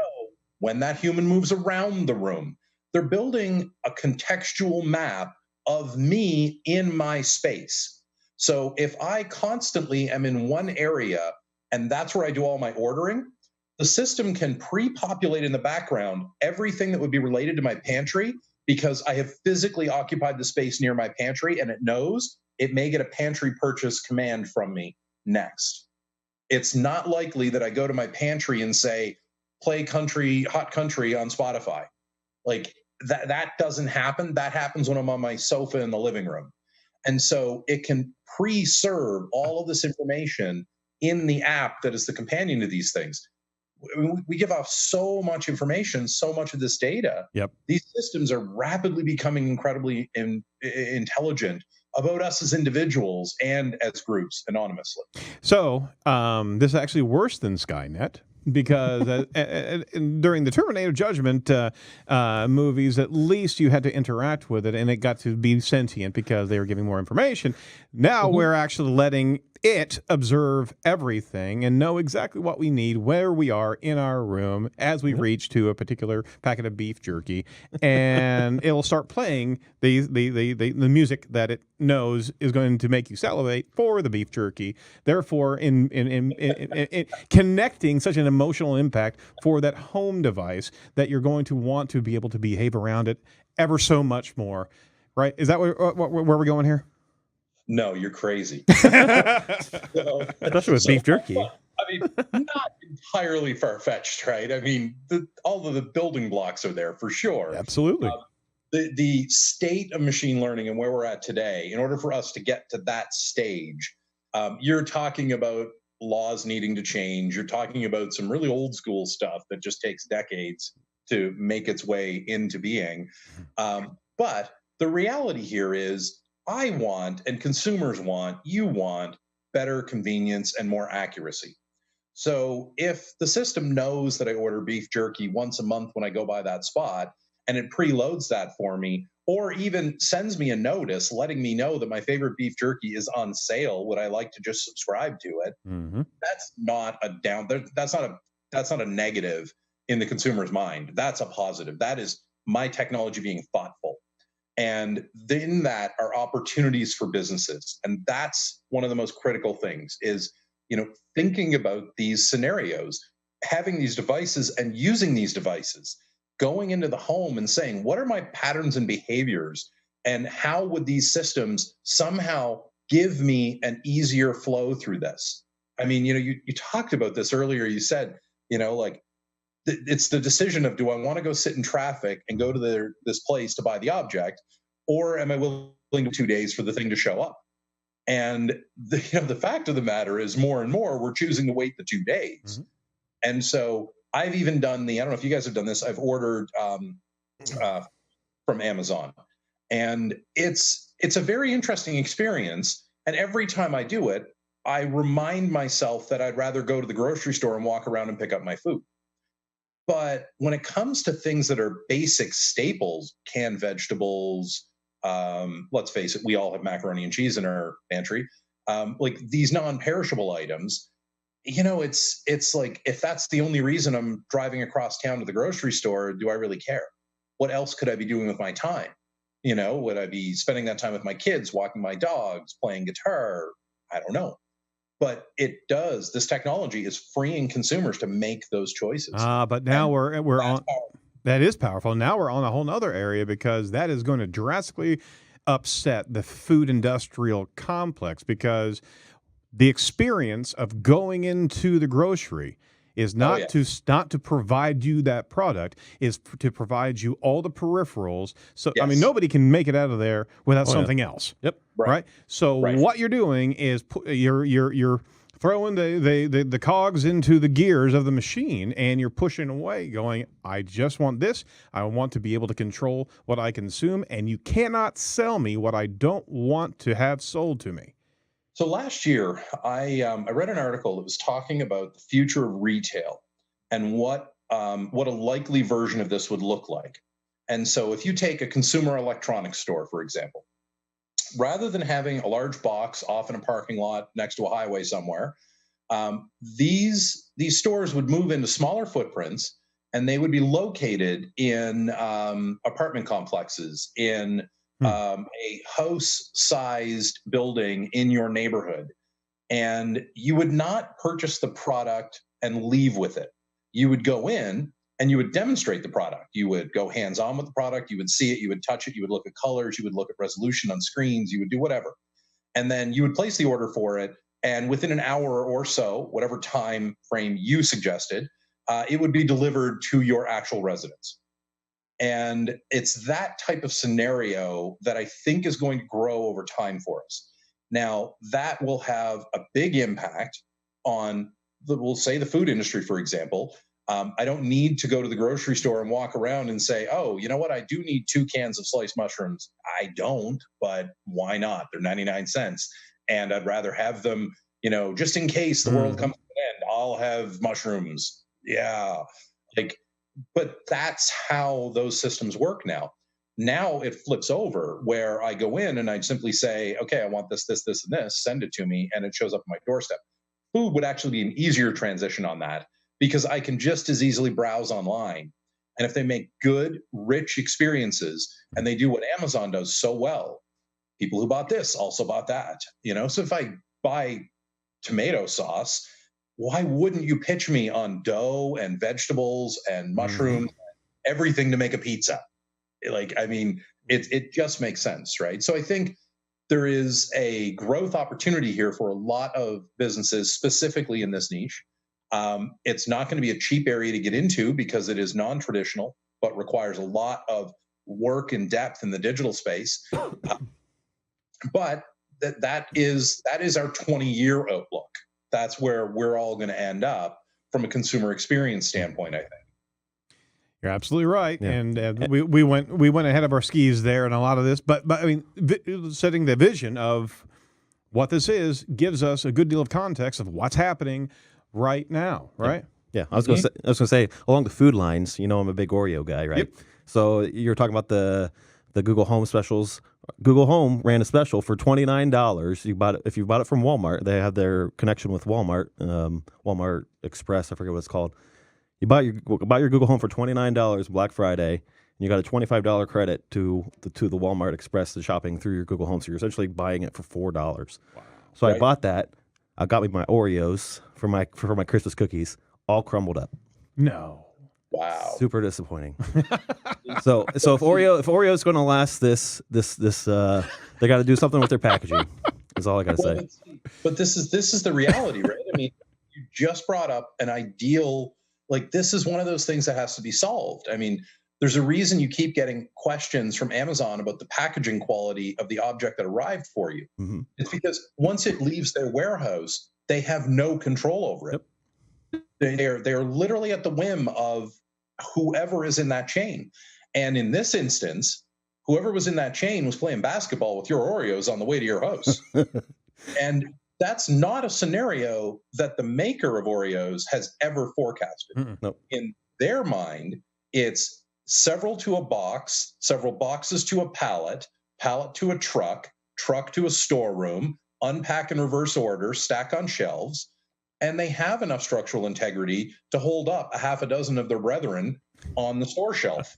when that human moves around the room. They're building a contextual map of me in my space. So if I constantly am in one area and that's where I do all my ordering, the system can pre-populate in the background everything that would be related to my pantry because I have physically occupied the space near my pantry, and it knows it may get a pantry purchase command from me next. It's not likely that I go to my pantry and say, play country, hot country on Spotify. Like that doesn't happen. That happens when I'm on my sofa in the living room. And so it can pre-serve all of this information in the app that is the companion to these things. We give off so much information, so much of this data. Yep. These systems are rapidly becoming incredibly intelligent about us as individuals and as groups anonymously. So this is actually worse than Skynet. Because during the Terminator Judgment movies, at least you had to interact with it, and it got to be sentient because they were giving more information. Now we're actually letting it observe everything and know exactly what we need, where we are in our room as we reach to a particular packet of beef jerky, and it'll start playing the music that it knows is going to make you salivate for the beef jerky. Therefore, in connecting such an emotional impact for that home device that you're going to want to be able to behave around it ever so much more, right? Is that where we're going here? No, you're crazy. Especially with beef jerky. I mean, not entirely far-fetched, right? I mean, all of the building blocks are there for sure. Absolutely. The state of machine learning and where we're at today, in order for us to get to that stage, you're talking about laws needing to change. You're talking about some really old school stuff that just takes decades to make its way into being. But the reality here is I want, and consumers want, you want better convenience and more accuracy. So if the system knows that I order beef jerky once a month when I go by that spot, and it preloads that for me, or even sends me a notice letting me know that my favorite beef jerky is on sale, would I like to just subscribe to it? That's not a down. That's not a negative in the consumer's mind. That's a positive. That is my technology being thoughtful. And in that are opportunities for businesses. And that's one of the most critical things is, thinking about these scenarios, having these devices and using these devices, going into the home and saying, what are my patterns and behaviors? And how would these systems somehow give me an easier flow through this? I mean, you talked about this earlier. You said, it's the decision of, do I want to go sit in traffic and go to this place to buy the object, or am I willing to 2 days for the thing to show up? And the fact of the matter is, more and more, we're choosing to wait the 2 days. And so I've even done I don't know if you guys have done this. I've ordered from Amazon, and it's a very interesting experience. And every time I do it, I remind myself that I'd rather go to the grocery store and walk around and pick up my food. But when it comes to things that are basic staples, canned vegetables, let's face it, we all have macaroni and cheese in our pantry. Like these non-perishable items, it's like, if that's the only reason I'm driving across town to the grocery store, do I really care? What else could I be doing with my time? Would I be spending that time with my kids, walking my dogs, playing guitar? I don't know. but this technology is freeing consumers to make those choices. But now we're on. That is powerful. Now we're on a whole nother area, because that is going to drastically upset the food industrial complex, because the experience of going into the grocery is not to provide you that product, is to provide you all the peripherals. So I mean, nobody can make it out of there without something else. Yep. Right. So what you're doing is you're throwing the cogs into the gears of the machine, and you're pushing away, going, I just want this. I want to be able to control what I consume, and you cannot sell me what I don't want to have sold to me. So last year, I read an article that was talking about the future of retail and what a likely version of this would look like. And so if you take a consumer electronics store, for example, rather than having a large box off in a parking lot next to a highway somewhere, these stores would move into smaller footprints, and they would be located in apartment complexes, in a house-sized building in your neighborhood. And you would not purchase the product and leave with it. You would go in and you would demonstrate the product. You would go hands-on with the product. You would see it. You would touch it. You would look at colors. You would look at resolution on screens. You would do whatever. And then you would place the order for it. And within an hour or so, whatever time frame you suggested, it would be delivered to your actual residence. And it's that type of scenario that I think is going to grow over time for us. Now, that will have a big impact on we'll say the food industry, for example. I don't need to go to the grocery store and walk around and say, oh, you know what? I do need 2 cans of sliced mushrooms. I don't, but why not? They're 99 cents. And I'd rather have them, just in case the world comes to an end, I'll have mushrooms. Yeah. But that's how those systems work now. Now it flips over where I go in and I simply say, okay, I want this, this, this, and this, send it to me, and it shows up on my doorstep. Food would actually be an easier transition on that, because I can just as easily browse online. And if they make good, rich experiences, and they do what Amazon does so well, people who bought this also bought that. So if I buy tomato sauce, why wouldn't you pitch me on dough and vegetables and mushrooms, everything to make a pizza? It just makes sense, right? So I think there is a growth opportunity here for a lot of businesses, specifically in this niche. It's not going to be a cheap area to get into, because it is non-traditional, but requires a lot of work and depth in the digital space. But that is our 20-year outlook. That's where we're all going to end up from a consumer experience standpoint, I think. You're absolutely right. Yeah. And we went ahead of our skis there in a lot of this, but I mean, setting the vision of what this is gives us a good deal of context of what's happening right now, right? Yeah. I was going to say along the food lines, I'm a big Oreo guy, right? Yep. So you're talking about the Google Home specials. Google Home ran a special for $29. If you bought it from Walmart. They have their connection with Walmart, Walmart Express. I forget what it's called. You buy your Google Home for $29 Black Friday, and you got a $25 credit to the Walmart Express to shopping through your Google Home. So you're essentially buying it for $4. Wow. So I bought that. I got me my Oreos for my Christmas cookies, all crumbled up. No. Wow. Super disappointing. So if Oreo is going to last this, they got to do something with their packaging. Is all I got to say. But this is the reality, right? I mean, you just brought up an ideal. This is one of those things that has to be solved. I mean, there's a reason you keep getting questions from Amazon about the packaging quality of the object that arrived for you. Mm-hmm. It's because once it leaves their warehouse, they have no control over it. Yep. They're literally at the whim of whoever is in that chain. And in this instance, whoever was in that chain was playing basketball with your Oreos on the way to your house. And that's not a scenario that the maker of Oreos has ever forecasted. Nope. In their mind, it's several to a box, several boxes to a pallet to a truck to a storeroom, unpack in reverse order, stack on shelves. And they have enough structural integrity to hold up a half a dozen of their brethren on the store shelf.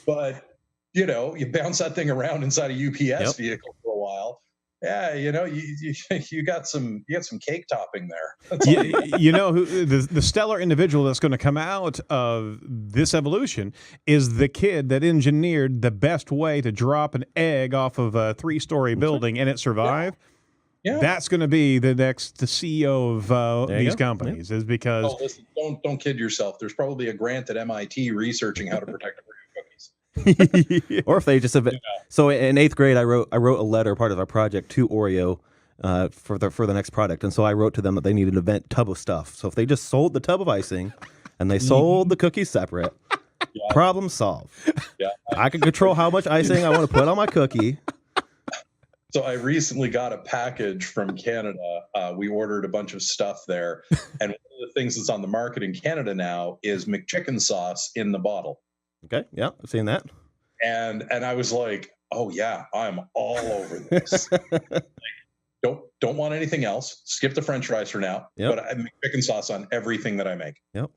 But, you bounce that thing around inside a UPS vehicle for a while, yeah, you got some cake topping there. The stellar individual that's going to come out of this evolution is the kid that engineered the best way to drop an egg off of a 3-story building and it survived. Yeah. That's going to be the next CEO of these companies, is because listen, don't kid yourself. There's probably a grant at MIT researching how to protect Oreo cookies. Or if they just so in 8th grade, I wrote a letter, part of our project, to Oreo for the next product, and so I wrote to them that they needed an event tub of stuff. So if they just sold the tub of icing and they sold the cookies separate, problem solved. Yeah, I can control how much icing I want to put on my cookie. So I recently got a package from Canada. We ordered a bunch of stuff there, and one of the things that's on the market in Canada now is McChicken sauce in the bottle. Okay, yeah, I've seen that. And I was like, oh yeah, I'm all over this. Don't want anything else. Skip the French fries for now. Yep. But I make chicken sauce on everything that I make. Yep.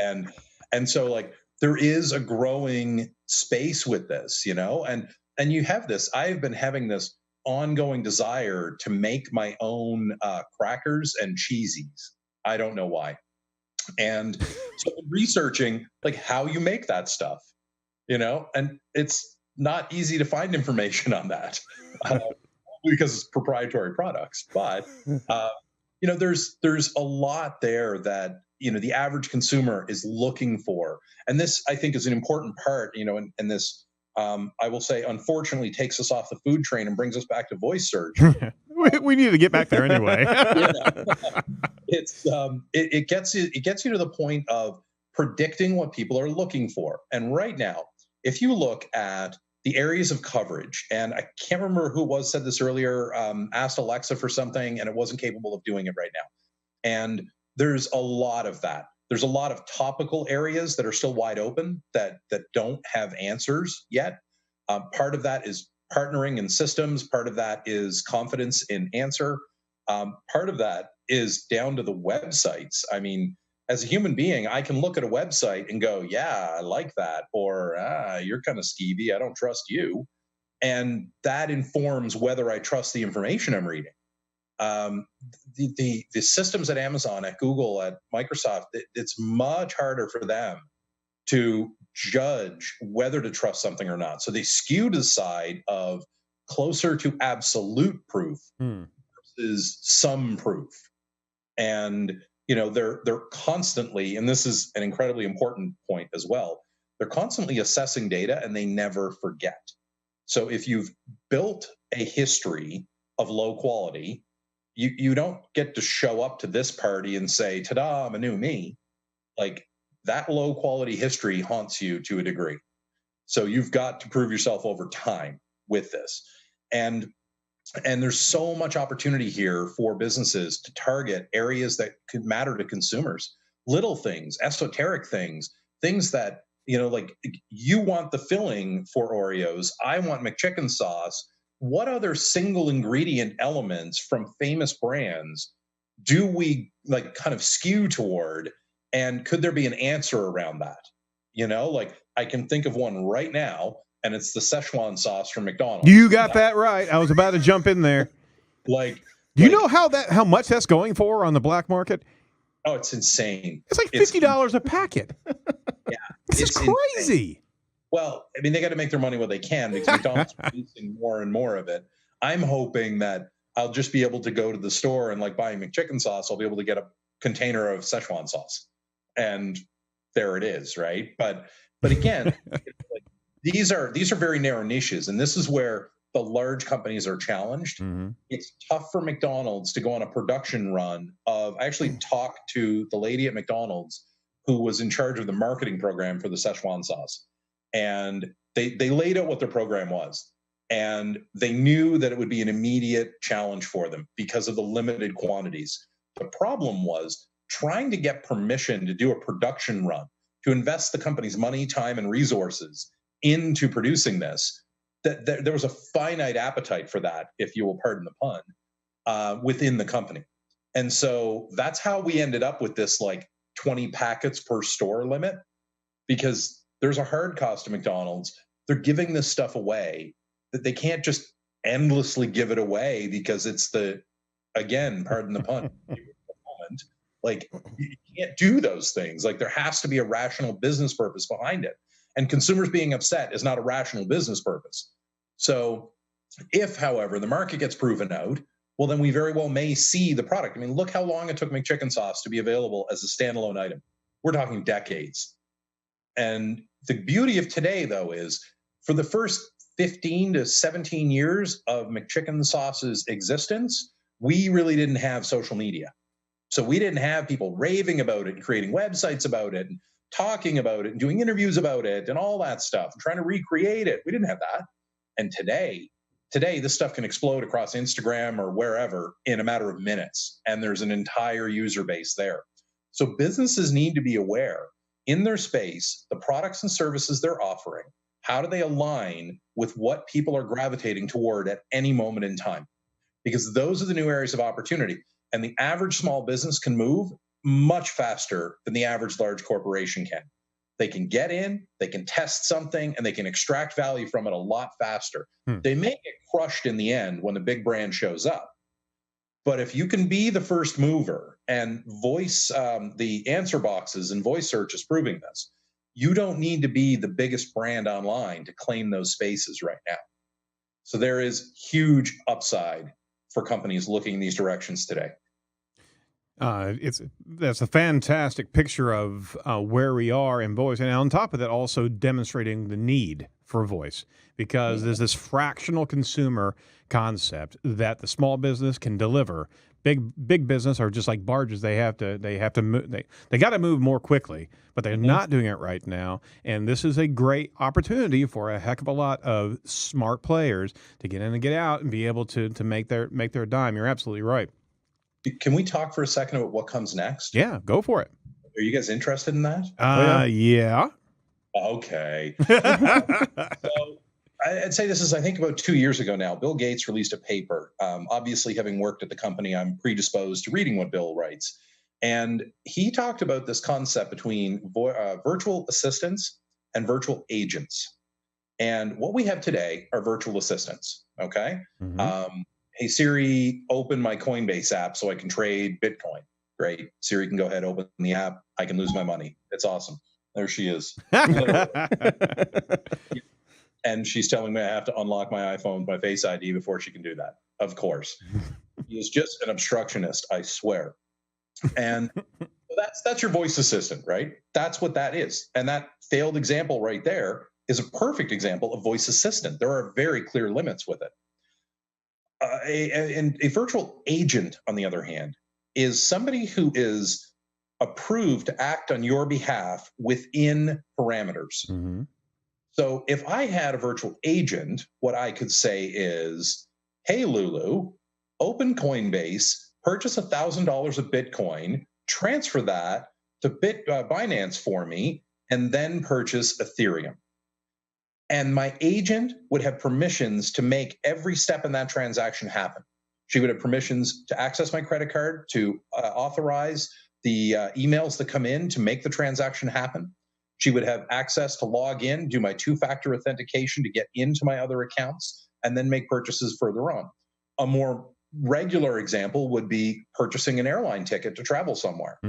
And so like there is a growing space with this, and you have this. I've been having this ongoing desire to make my own crackers and cheesies. I don't know why. And so researching like how you make that stuff, and it's not easy to find information on that because it's proprietary products. But there's a lot there that the average consumer is looking for, and this I think is an important part. And this I will say, unfortunately, takes us off the food train and brings us back to voice search. we need to get back there anyway. It gets you to the point of predicting what people are looking for. And right now, if you look at the areas of coverage, and I can't remember who it was said this earlier, asked Alexa for something and it wasn't capable of doing it right now. And there's a lot of that. There's a lot of topical areas that are still wide open that don't have answers yet. Part of that is partnering in systems. Part of that is confidence in answer. Part of that is down to the websites. I mean, as a human being, I can look at a website and go, yeah, I like that. Or you're kind of skeevy. I don't trust you. And that informs whether I trust the information I'm reading. The systems at Amazon, at Google, at Microsoft, it's much harder for them to judge whether to trust something or not. So they skew to the side of closer to absolute proof versus some proof. And they're constantly, and this is an incredibly important point as well, they're constantly assessing data and they never forget. So if you've built a history of low quality, you don't get to show up to this party and say, ta-da, I'm a new me. Like that low quality history haunts you to a degree. So you've got to prove yourself over time with this. And there's so much opportunity here for businesses to target areas that could matter to consumers, little things, esoteric things that, like you want the filling for Oreos. I want McChicken sauce. What other single ingredient elements from famous brands do we like kind of skew toward? And could there be an answer around that? Like I can think of one right now, and it's the Szechuan sauce from McDonald's. You got that right. I was about to jump in there. Do you know how much that's going for on the black market? Oh, it's insane. It's like $50 a packet. Yeah. This is crazy. Insane. Well, I mean, they got to make their money while they can because McDonald's is producing more and more of it. I'm hoping that I'll just be able to go to the store and like buying McChicken sauce, I'll be able to get a container of Szechuan sauce. And there it is, right? But again, these are very narrow niches, and this is where the large companies are challenged. Mm-hmm. It's tough for McDonald's to go on a production run of. I actually talked to the lady at McDonald's who was in charge of the marketing program for the Szechuan sauce. And they laid out what their program was. And they knew that it would be an immediate challenge for them because of the limited quantities. The problem was trying to get permission to do a production run, to invest the company's money, time, and resources into producing this. That there was a finite appetite for that, if you will pardon the pun, within the company. And so that's how we ended up with this like 20 packets per store limit, because there's a hard cost to McDonald's. They're giving this stuff away that they can't just endlessly give it away because it's again, pardon the pun, moment. Like, you can't do those things. Like, there has to be a rational business purpose behind it. And consumers being upset is not a rational business purpose. So if, however, the market gets proven out, well, then we very well may see the product. I mean, look how long it took McChicken sauce to be available as a standalone item. We're talking decades. And the beauty of today, though, is for the first 15 to 17 years of McChicken sauce's existence, we really didn't have social media. So we didn't have people raving about it and creating websites about it and talking about it and doing interviews about it and all that stuff and trying to recreate it. We didn't have that. And today this stuff can explode across Instagram or wherever in a matter of minutes. And there's an entire user base there. So businesses need to be aware in their space, the products and services they're offering, how do they align with what people are gravitating toward at any moment in time? Because those are the new areas of opportunity. And the average small business can move much faster than the average large corporation can. They can get in, they can test something, and they can extract value from it a lot faster. They may get crushed in the end when the big brand shows up. But if you can be the first mover, and voice, the answer boxes and voice search is proving this, you don't need to be the biggest brand online to claim those spaces right now. So there is huge upside for companies looking in these directions today. That's a fantastic picture of where we are in voice, and on top of that, also demonstrating the need for voice, because there's this fractional consumer concept that the small business can deliver. Big business are just like barges; they have to move. They got to move more quickly, but they're not doing it right now. And this is a great opportunity for a heck of a lot of smart players to get in and get out and be able to make their dime. You're absolutely right. Can we talk for a second about what comes next? Yeah, go for it. Are you guys interested in that? Yeah. Okay. So I'd say this is, I think, about 2 years ago now. Bill Gates released a paper. Obviously, having worked at the company, I'm predisposed to reading what Bill writes. And he talked about this concept between virtual assistants and virtual agents. And what we have today are virtual assistants, okay? Hey, Siri, open my Coinbase app so I can trade Bitcoin. Great. Siri can go ahead, open the app. I can lose my money. It's awesome. There she is. And she's telling me I have to unlock my iPhone with my Face ID before she can do that. Of course. He is just an obstructionist, I swear. And that's your voice assistant, right? That's what that is. And that failed example right there is a perfect example of voice assistant. There are very clear limits with it. And a virtual agent, on the other hand, is somebody who is approved to act on your behalf within parameters. So if I had a virtual agent, what I could say is, hey, Lulu, open Coinbase, purchase $1,000 of Bitcoin, transfer that to Binance for me, and then purchase Ethereum. And my agent would have permissions to make every step in that transaction happen. She would have permissions to access my credit card, to authorize the emails that come in to make the transaction happen. She would have access to log in, do my two-factor authentication to get into my other accounts, and then make purchases further on. A more regular example would be purchasing an airline ticket to travel somewhere.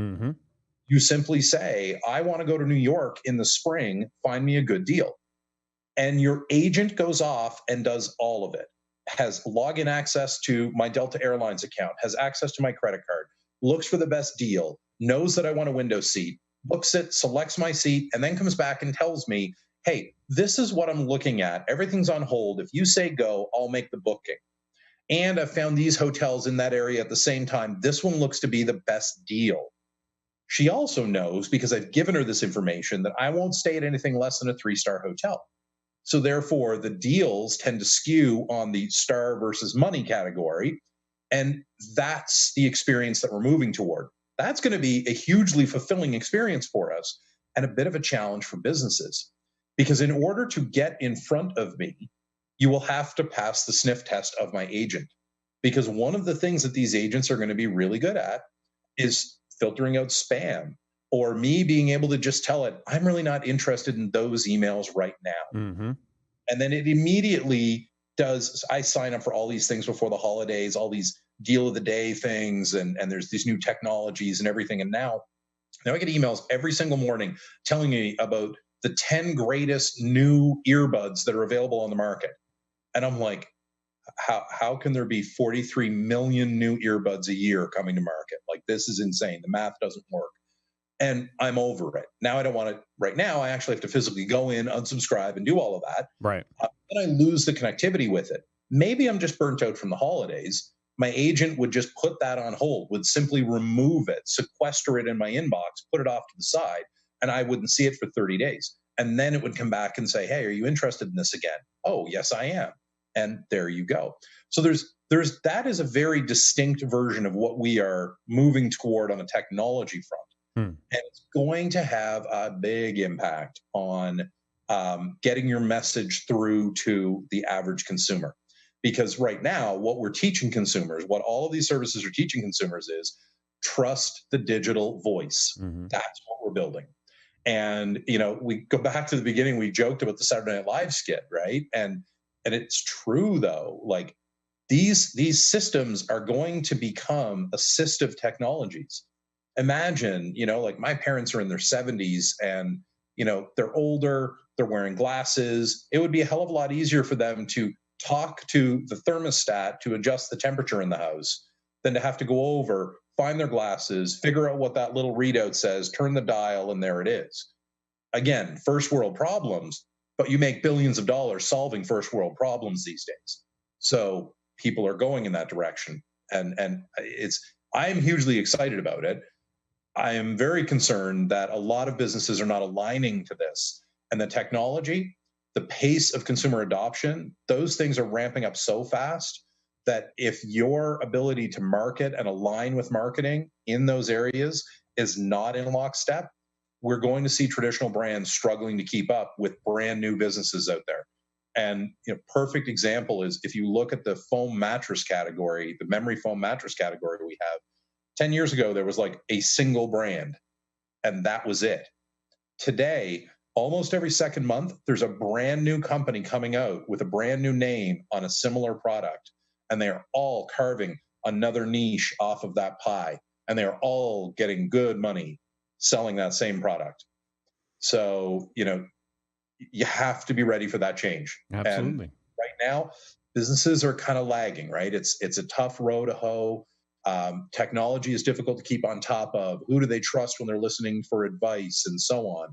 You simply say, I want to go to New York in the spring, find me a good deal. And your agent goes off and does all of it, has login access to my Delta Airlines account, has access to my credit card, looks for the best deal, knows that I want a window seat, books it, selects my seat, and then comes back and tells me, hey, this is what I'm looking at. Everything's on hold. If you say go, I'll make the booking. And I've found these hotels in that area at the same time. This one looks to be the best deal. She also knows, because I've given her this information, that I won't stay at anything less than a 3-star hotel. So therefore, the deals tend to skew on the star versus money category. And that's the experience that we're moving toward. That's going to be a hugely fulfilling experience for us and a bit of a challenge for businesses. Because in order to get in front of me, you will have to pass the sniff test of my agent. Because one of the things that these agents are going to be really good at is filtering out spam, or me being able to just tell it, I'm really not interested in those emails right now. And then it immediately I sign up for all these things before the holidays, all these deal of the day things, and there's these new technologies and everything. And now I get emails every single morning telling me about the 10 greatest new earbuds that are available on the market. And I'm like, how can there be 43 million new earbuds a year coming to market? Like, this is insane. The math doesn't work. And I'm over it. Now I don't want it right now. I actually have to physically go in, unsubscribe, and do all of that. Right. And I lose the connectivity with it. Maybe I'm just burnt out from the holidays. My agent would just put that on hold, would simply remove it, sequester it in my inbox, put it off to the side, and I wouldn't see it for 30 days. And then it would come back and say, hey, are you interested in this again? Oh, yes, I am. And there you go. So that is a very distinct version of what we are moving toward on a technology front. And it's going to have a big impact on getting your message through to the average consumer. Because right now, what we're teaching consumers, what all of these services are teaching consumers is trust the digital voice. That's what we're building. And, we go back to the beginning, we joked about the Saturday Night Live skit, right? And it's true, though. Like, these systems are going to become assistive technologies. Imagine, like, my parents are in their 70s and, they're older, they're wearing glasses. It would be a hell of a lot easier for them to talk to the thermostat to adjust the temperature in the house than to have to go over, find their glasses, figure out what that little readout says, turn the dial, and there it is. Again, first world problems, but you make billions of dollars solving first world problems these days. So people are going in that direction. And I'm hugely excited about it. I am very concerned that a lot of businesses are not aligning to this. And the technology, the pace of consumer adoption, those things are ramping up so fast that if your ability to market and align with marketing in those areas is not in lockstep, we're going to see traditional brands struggling to keep up with brand new businesses out there. And perfect example is if you look at the foam mattress category, the memory foam mattress category we have, 10 years ago, there was like a single brand, and that was it. Today, almost every second month, there's a brand new company coming out with a brand new name on a similar product, and they are all carving another niche off of that pie, and they are all getting good money selling that same product. So, you have to be ready for that change. Absolutely. And right now, businesses are kind of lagging, right? It's a tough row to hoe. Technology is difficult to keep on top of. Who do they trust when they're listening for advice and so on?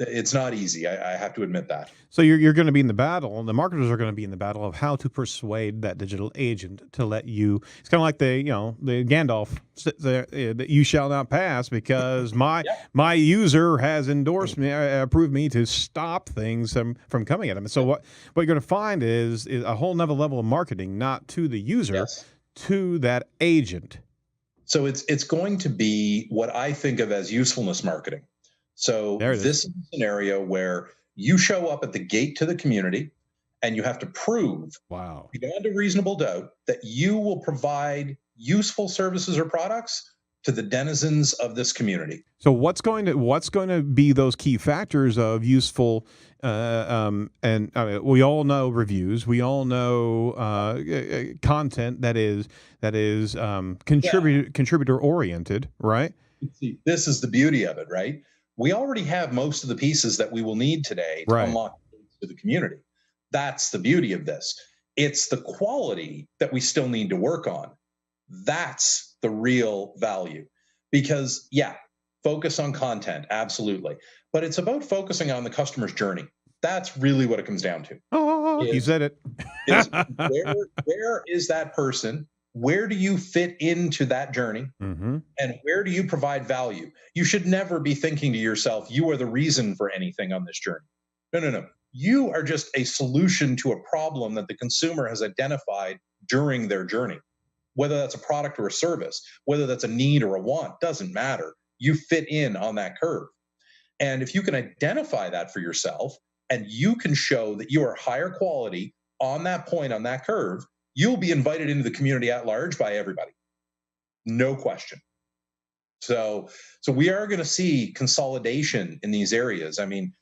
It's not easy. I have to admit that. So you're going to be in the battle, and the marketers are going to be in the battle of how to persuade that digital agent to let you. It's kind of like the Gandalf that you shall not pass because my user has endorsed me, approved me to stop things from coming at them. And so what you're going to find is a whole nother level of marketing, not to the user, to that agent. So it's going to be what I think of as usefulness marketing. So this is a scenario where you show up at the gate to the community and you have to prove beyond a reasonable doubt that you will provide useful services or products to the denizens of this community. So what's going to be those key factors of useful? And we all know reviews. We all know content that is contributor oriented, right? See, this is the beauty of it, right? We already have most of the pieces that we will need today to unlock to the community. That's the beauty of this. It's the quality that we still need to work on. That's the real value. Because, focus on content, absolutely. But it's about focusing on the customer's journey. That's really what it comes down to. Oh, you said it. Where is that person? Where do you fit into that journey? And where do you provide value? You should never be thinking to yourself, you are the reason for anything on this journey. No. You are just a solution to a problem that the consumer has identified during their journey. Whether that's a product or a service, whether that's a need or a want, doesn't matter. You fit in on that curve. And if you can identify that for yourself and you can show that you are higher quality on that point, on that curve, you'll be invited into the community at large by everybody. No question. So we are going to see consolidation in these areas. I mean,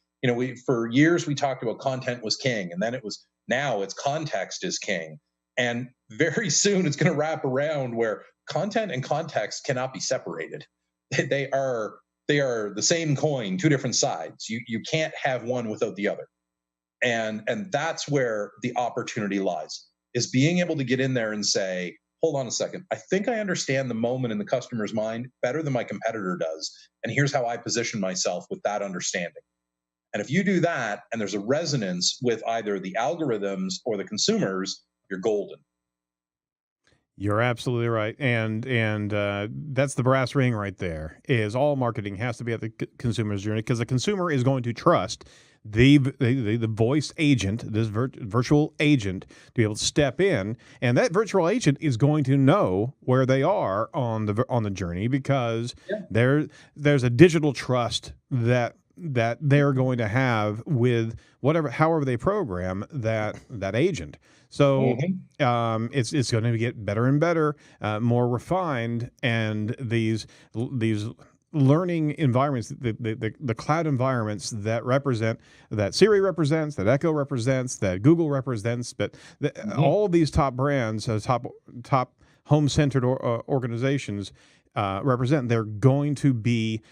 for years we talked about content was king, and then it was Now it's context is king. And very soon it's going to wrap around where content and context cannot be separated. They are the same coin, two different sides. You can't have one without the other. And that's where the opportunity lies, is being able to get in there and say, hold on a second, I think I understand the moment in the customer's mind better than my competitor does. And here's how I position myself with that understanding. And if you do that, and there's a resonance with either the algorithms or the consumers, you're golden. You're absolutely right, and that's the brass ring right there. Is all marketing has to be at the consumer's journey, because the consumer is going to trust the voice agent, this virtual agent, to be able to step in, and that virtual agent is going to know where they are on the journey, because there's a digital trust that they're going to have with however they program that agent. So it's going to get better and better, more refined, and these learning environments, the cloud environments that Siri represents, that Echo represents, that Google represents, but all of these top brands, top home-centered organizations represent. They're going to be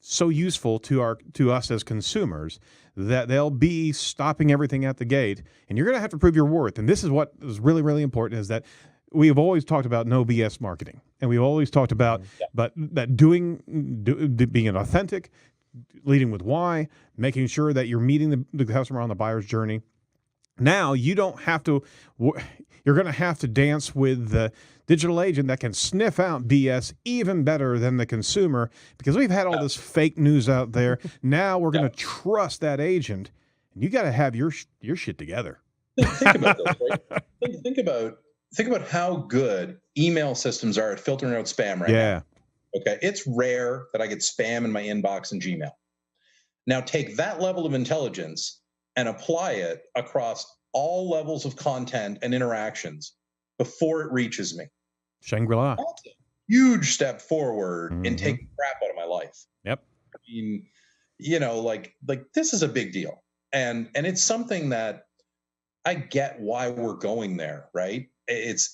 so useful to us as consumers that they'll be stopping everything at the gate, and you're going to have to prove your worth. And this is what is really, really important, is that we have always talked about no BS marketing, and we've always talked about but that being an authentic, leading with why, making sure that you're meeting the customer on the buyer's journey. Now you don't have to. You're going to have to dance with the digital agent that can sniff out BS even better than the consumer, because we've had all this fake news out there. Now we're going to trust that agent, and you got to have your shit together. Think about this, right? Think about how good email systems are at filtering out spam right now. Okay, it's rare that I get spam in my inbox in Gmail. Now take that level of intelligence and apply it across all levels of content and interactions before it reaches me. Shangri-La. That's a huge step forward in taking crap out of my life. Yep. I mean, like this is a big deal. And it's something that I get why we're going there, right? It's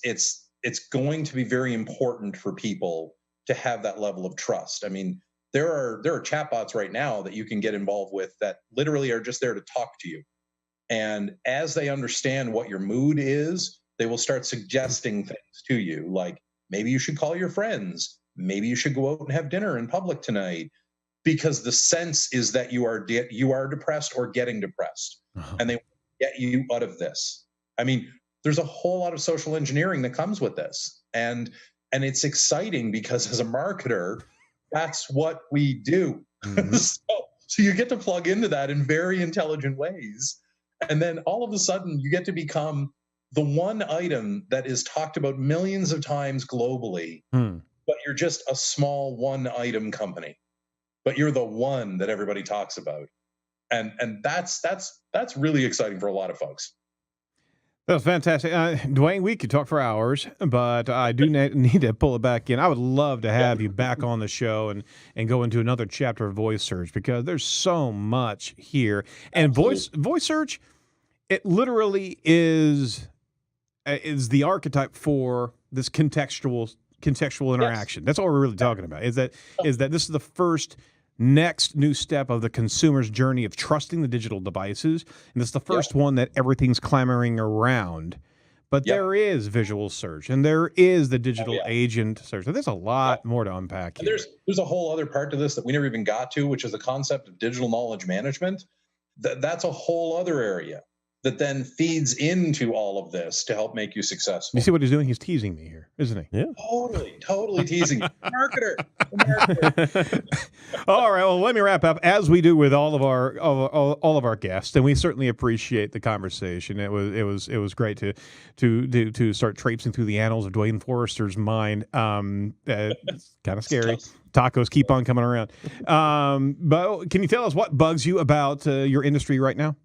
going to be very important for people to have that level of trust. I mean, there are chatbots right now that you can get involved with that literally are just there to talk to you. And as they understand what your mood is, they will start suggesting things to you, like maybe you should call your friends, maybe you should go out and have dinner in public tonight, because the sense is that you are depressed or getting depressed, and they get you out of this. I mean, there's a whole lot of social engineering that comes with this, and it's exciting because as a marketer, that's what we do. So you get to plug into that in very intelligent ways. And then all of a sudden you get to become the one item that is talked about millions of times globally, but you're just a small one item company, but you're the one that everybody talks about. And that's really exciting for a lot of folks. That was fantastic. Dwayne, we could talk for hours, but I do need to pull it back in. I would love to have you back on the show and go into another chapter of voice search, because there's so much here. And voice search, it literally is the archetype for this contextual interaction. That's all we're really talking about. Is that this is the first next new step of the consumer's journey of trusting the digital devices, and it's the first one that everything's clamoring around. But there is visual search, and there is the digital agent search. So there's a lot more to unpack here. There's a whole other part to this that we never even got to, which is the concept of digital knowledge management. That's a whole other area that then feeds into all of this to help make you successful. You see what he's doing? He's teasing me here, isn't he? Yeah. Totally teasing. Marketer. All right. Well, let me wrap up, as we do with all of our guests, and we certainly appreciate the conversation. It was great to start traipsing through the annals of Duane Forrester's mind. It's kind of scary. Tacos keep on coming around. But can you tell us what bugs you about your industry right now?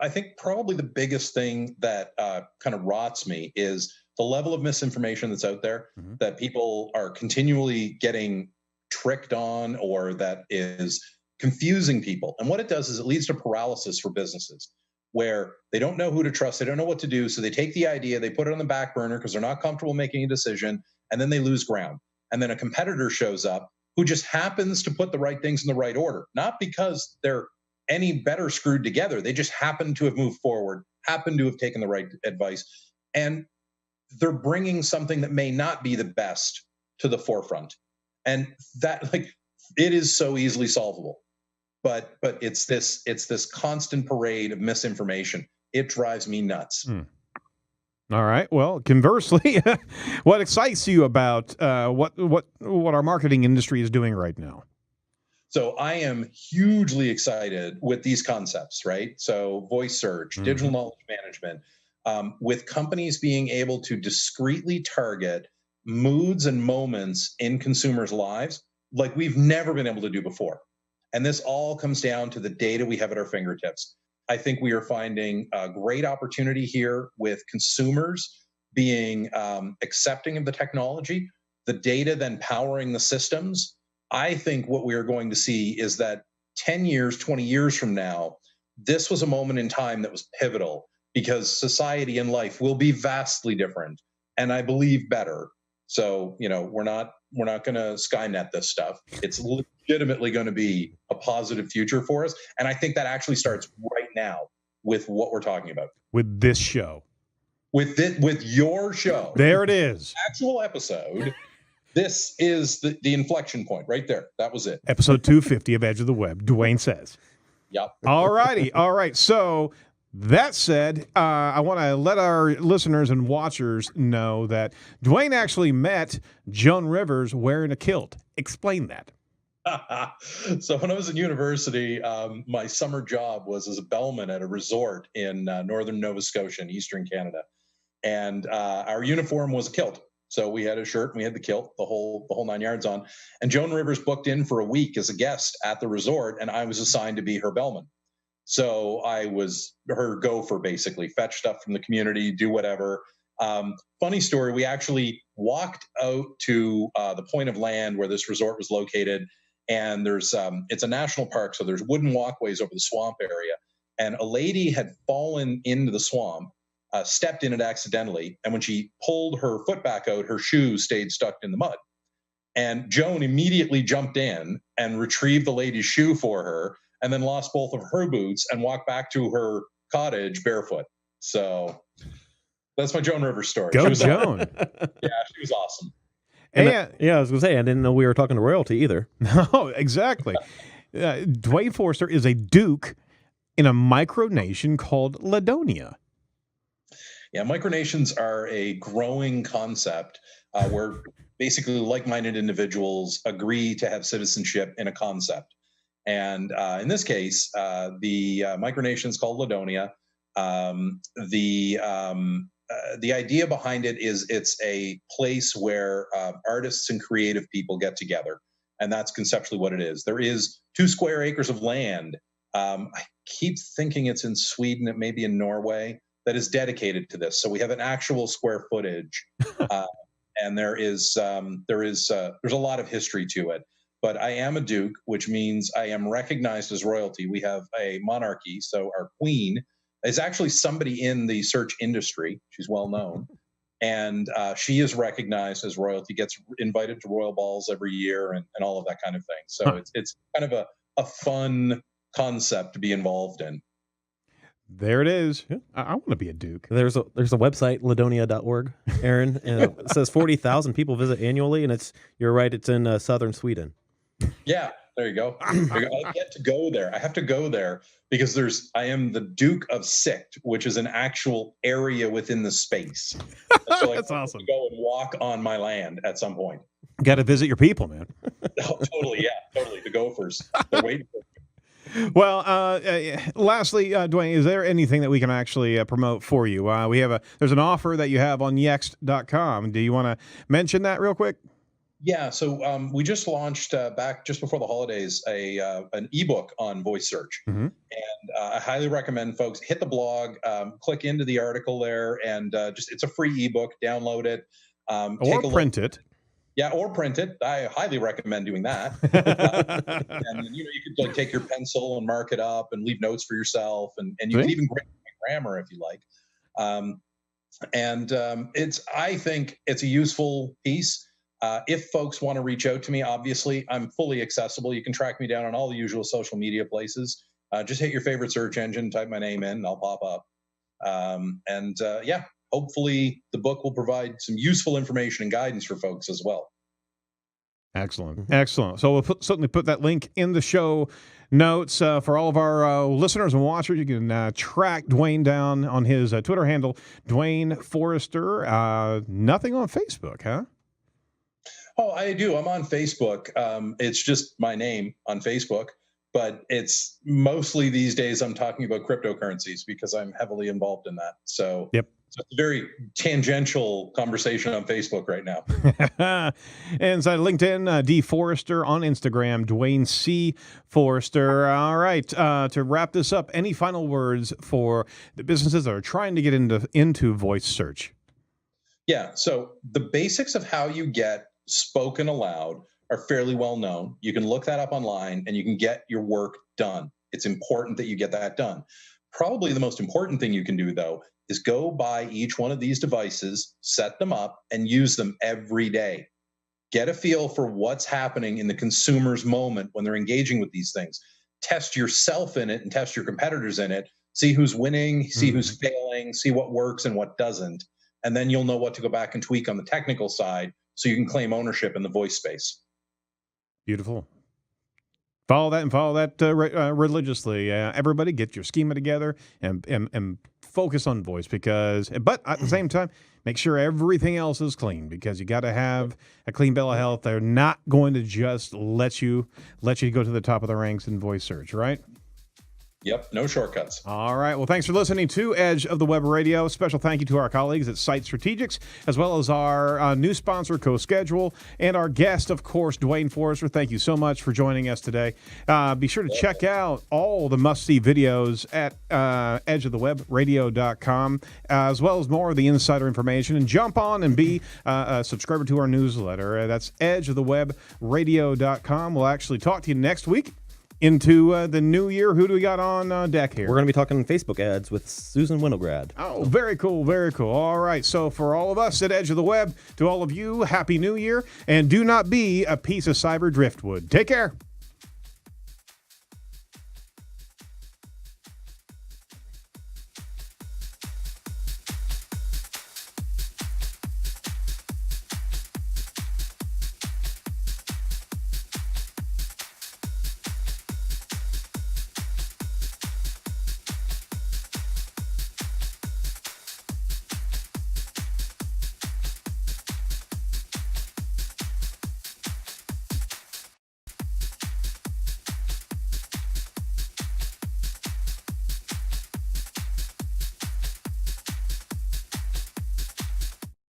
I think probably the biggest thing that kind of rots me is the level of misinformation that's out there, that people are continually getting tricked on, or that is confusing people. And what it does is it leads to paralysis for businesses. where they don't know who to trust, they don't know what to do, so they take the idea, they put it on the back burner because they're not comfortable making a decision, and then they lose ground. And then a competitor shows up who just happens to put the right things in the right order, not because they're any better screwed together. They just happen to have moved forward, happen to have taken the right advice, and they're bringing something that may not be the best to the forefront. And that, like, it is so easily solvable. But it's this constant parade of misinformation. It drives me nuts. All right. Well, conversely, what excites you about what our marketing industry is doing right now? So I am hugely excited with these concepts, right? So voice search, digital knowledge management, with companies being able to discreetly target moods and moments in consumers' lives like we've never been able to do before. And this all comes down to the data we have at our fingertips. I think we are finding a great opportunity here with consumers being accepting of the technology, the data then powering the systems. I think what we are going to see is that 10 years, 20 years from now, this was a moment in time that was pivotal because society and life will be vastly different, and I believe better. So, we're not going to Skynet this stuff. It's legitimately going to be a positive future for us. And I think that actually starts right now with what we're talking about. With this show. With your show. There it is. Actual episode. This is the inflection point right there. That was it. Episode 250 of Edge of the Web, Dwayne says. Yep. All righty. All right. So that said, I want to let our listeners and watchers know that Dwayne actually met Joan Rivers wearing a kilt. Explain that. So when I was in university, my summer job was as a bellman at a resort in northern Nova Scotia in eastern Canada. And our uniform was a kilt. So we had a shirt and we had the kilt, the whole 9 yards on. And Joan Rivers booked in for a week as a guest at the resort, and I was assigned to be her bellman. So I was her gopher, basically, fetch stuff from the community, do whatever. Funny story, we actually walked out to the point of land where this resort was located, and there's it's a national park, so there's wooden walkways over the swamp area. And a lady had fallen into the swamp, stepped in it accidentally, and when she pulled her foot back out, her shoe stayed stuck in the mud. And Joan immediately jumped in and retrieved the lady's shoe for her, and then lost both of her boots and walked back to her cottage barefoot. So that's my Joan Rivers story. Go Joan. Yeah, she was awesome. And I was going to say, I didn't know we were talking to royalty either. No, exactly. Duane Forrester is a duke in a micronation called Ladonia. Yeah, micronations are a growing concept where basically like-minded individuals agree to have citizenship in a concept. And in this case, the micronation is called Ladonia. The idea behind it is it's a place where artists and creative people get together. And that's conceptually what it is. There is 2 square acres of land. I keep thinking it's in Sweden, it may be in Norway, that is dedicated to this. So we have an actual square footage. And there's a lot of history to it. But I am a duke, which means I am recognized as royalty. We have a monarchy, so our queen is actually somebody in the search industry. She's well known. And she is recognized as royalty, gets invited to royal balls every year and all of that kind of thing. So it's kind of a fun concept to be involved in. There it is. I want to be a duke. There's a website, ladonia.org, Aaron. And it says 40,000 people visit annually, and you're right, it's in southern Sweden. Yeah, there you go. I get to go there. I have to go there because I am the Duke of Sicht, which is an actual area within the space. So That's awesome. To go and walk on my land at some point. Got to visit your people, man. Oh, totally, yeah, totally. The gophers, they're waiting for me. Well, lastly, Dwayne, is there anything that we can actually promote for you? There's an offer that you have on Yext.com. Do you want to mention that real quick? Yeah, so we just launched back just before the holidays an ebook on voice search, and I highly recommend folks hit the blog, click into the article there, and it's a free ebook. Download it, or print it. Yeah, or print it. I highly recommend doing that. And you could take your pencil and mark it up and leave notes for yourself, and you can even grammar, if you like. I think it's a useful piece. If folks want to reach out to me, obviously, I'm fully accessible. You can track me down on all the usual social media places. Just hit your favorite search engine, type my name in, and I'll pop up. Hopefully the book will provide some useful information and guidance for folks as well. Excellent. Excellent. So we'll certainly put that link in the show notes for all of our listeners and watchers. You can track Dwayne down on his Twitter handle, Duane Forrester. Nothing on Facebook, huh? Oh, I do. I'm on Facebook. It's just my name on Facebook, but it's mostly these days I'm talking about cryptocurrencies because I'm heavily involved in that. So yep. So it's a very tangential conversation on Facebook right now. Inside LinkedIn, D. Forrester. On Instagram, Dwayne C. Forrester. All right. To wrap this up, any final words for the businesses that are trying to get into voice search? Yeah. So the basics of how you get spoken aloud are fairly well known. You can look that up online and you can get your work done. It's important that you get that done. Probably the most important thing you can do, though, is go buy each one of these devices, set them up, and use them every day. Get a feel for what's happening in the consumer's moment when they're engaging with these things. Test yourself in it and test your competitors in it. See who's winning, see who's failing, see what works and what doesn't. And then you'll know what to go back and tweak on the technical side so you can claim ownership in the voice space. Beautiful. Follow that religiously. Everybody get your schema together and focus on voice but at the same time, make sure everything else is clean because you got to have a clean bill of health. They're not going to just let you go to the top of the ranks in voice search, right? Yep, no shortcuts. All right. Well, thanks for listening to Edge of the Web Radio. Special thank you to our colleagues at Site Strategics, as well as our new sponsor, CoSchedule, and our guest, of course, Duane Forrester. Thank you so much for joining us today. Be sure to check out all the must-see videos at edgeofthewebradio.com, as well as more of the insider information. And jump on and be a subscriber to our newsletter. That's edgeofthewebradio.com. We'll actually talk to you next week. Into the new year. Who do we got on deck here? We're going to be talking Facebook ads with Susan Winograd. Oh, very cool, very cool. All right, so for all of us at Edge of the Web, to all of you, Happy New Year, and do not be a piece of cyber driftwood. Take care.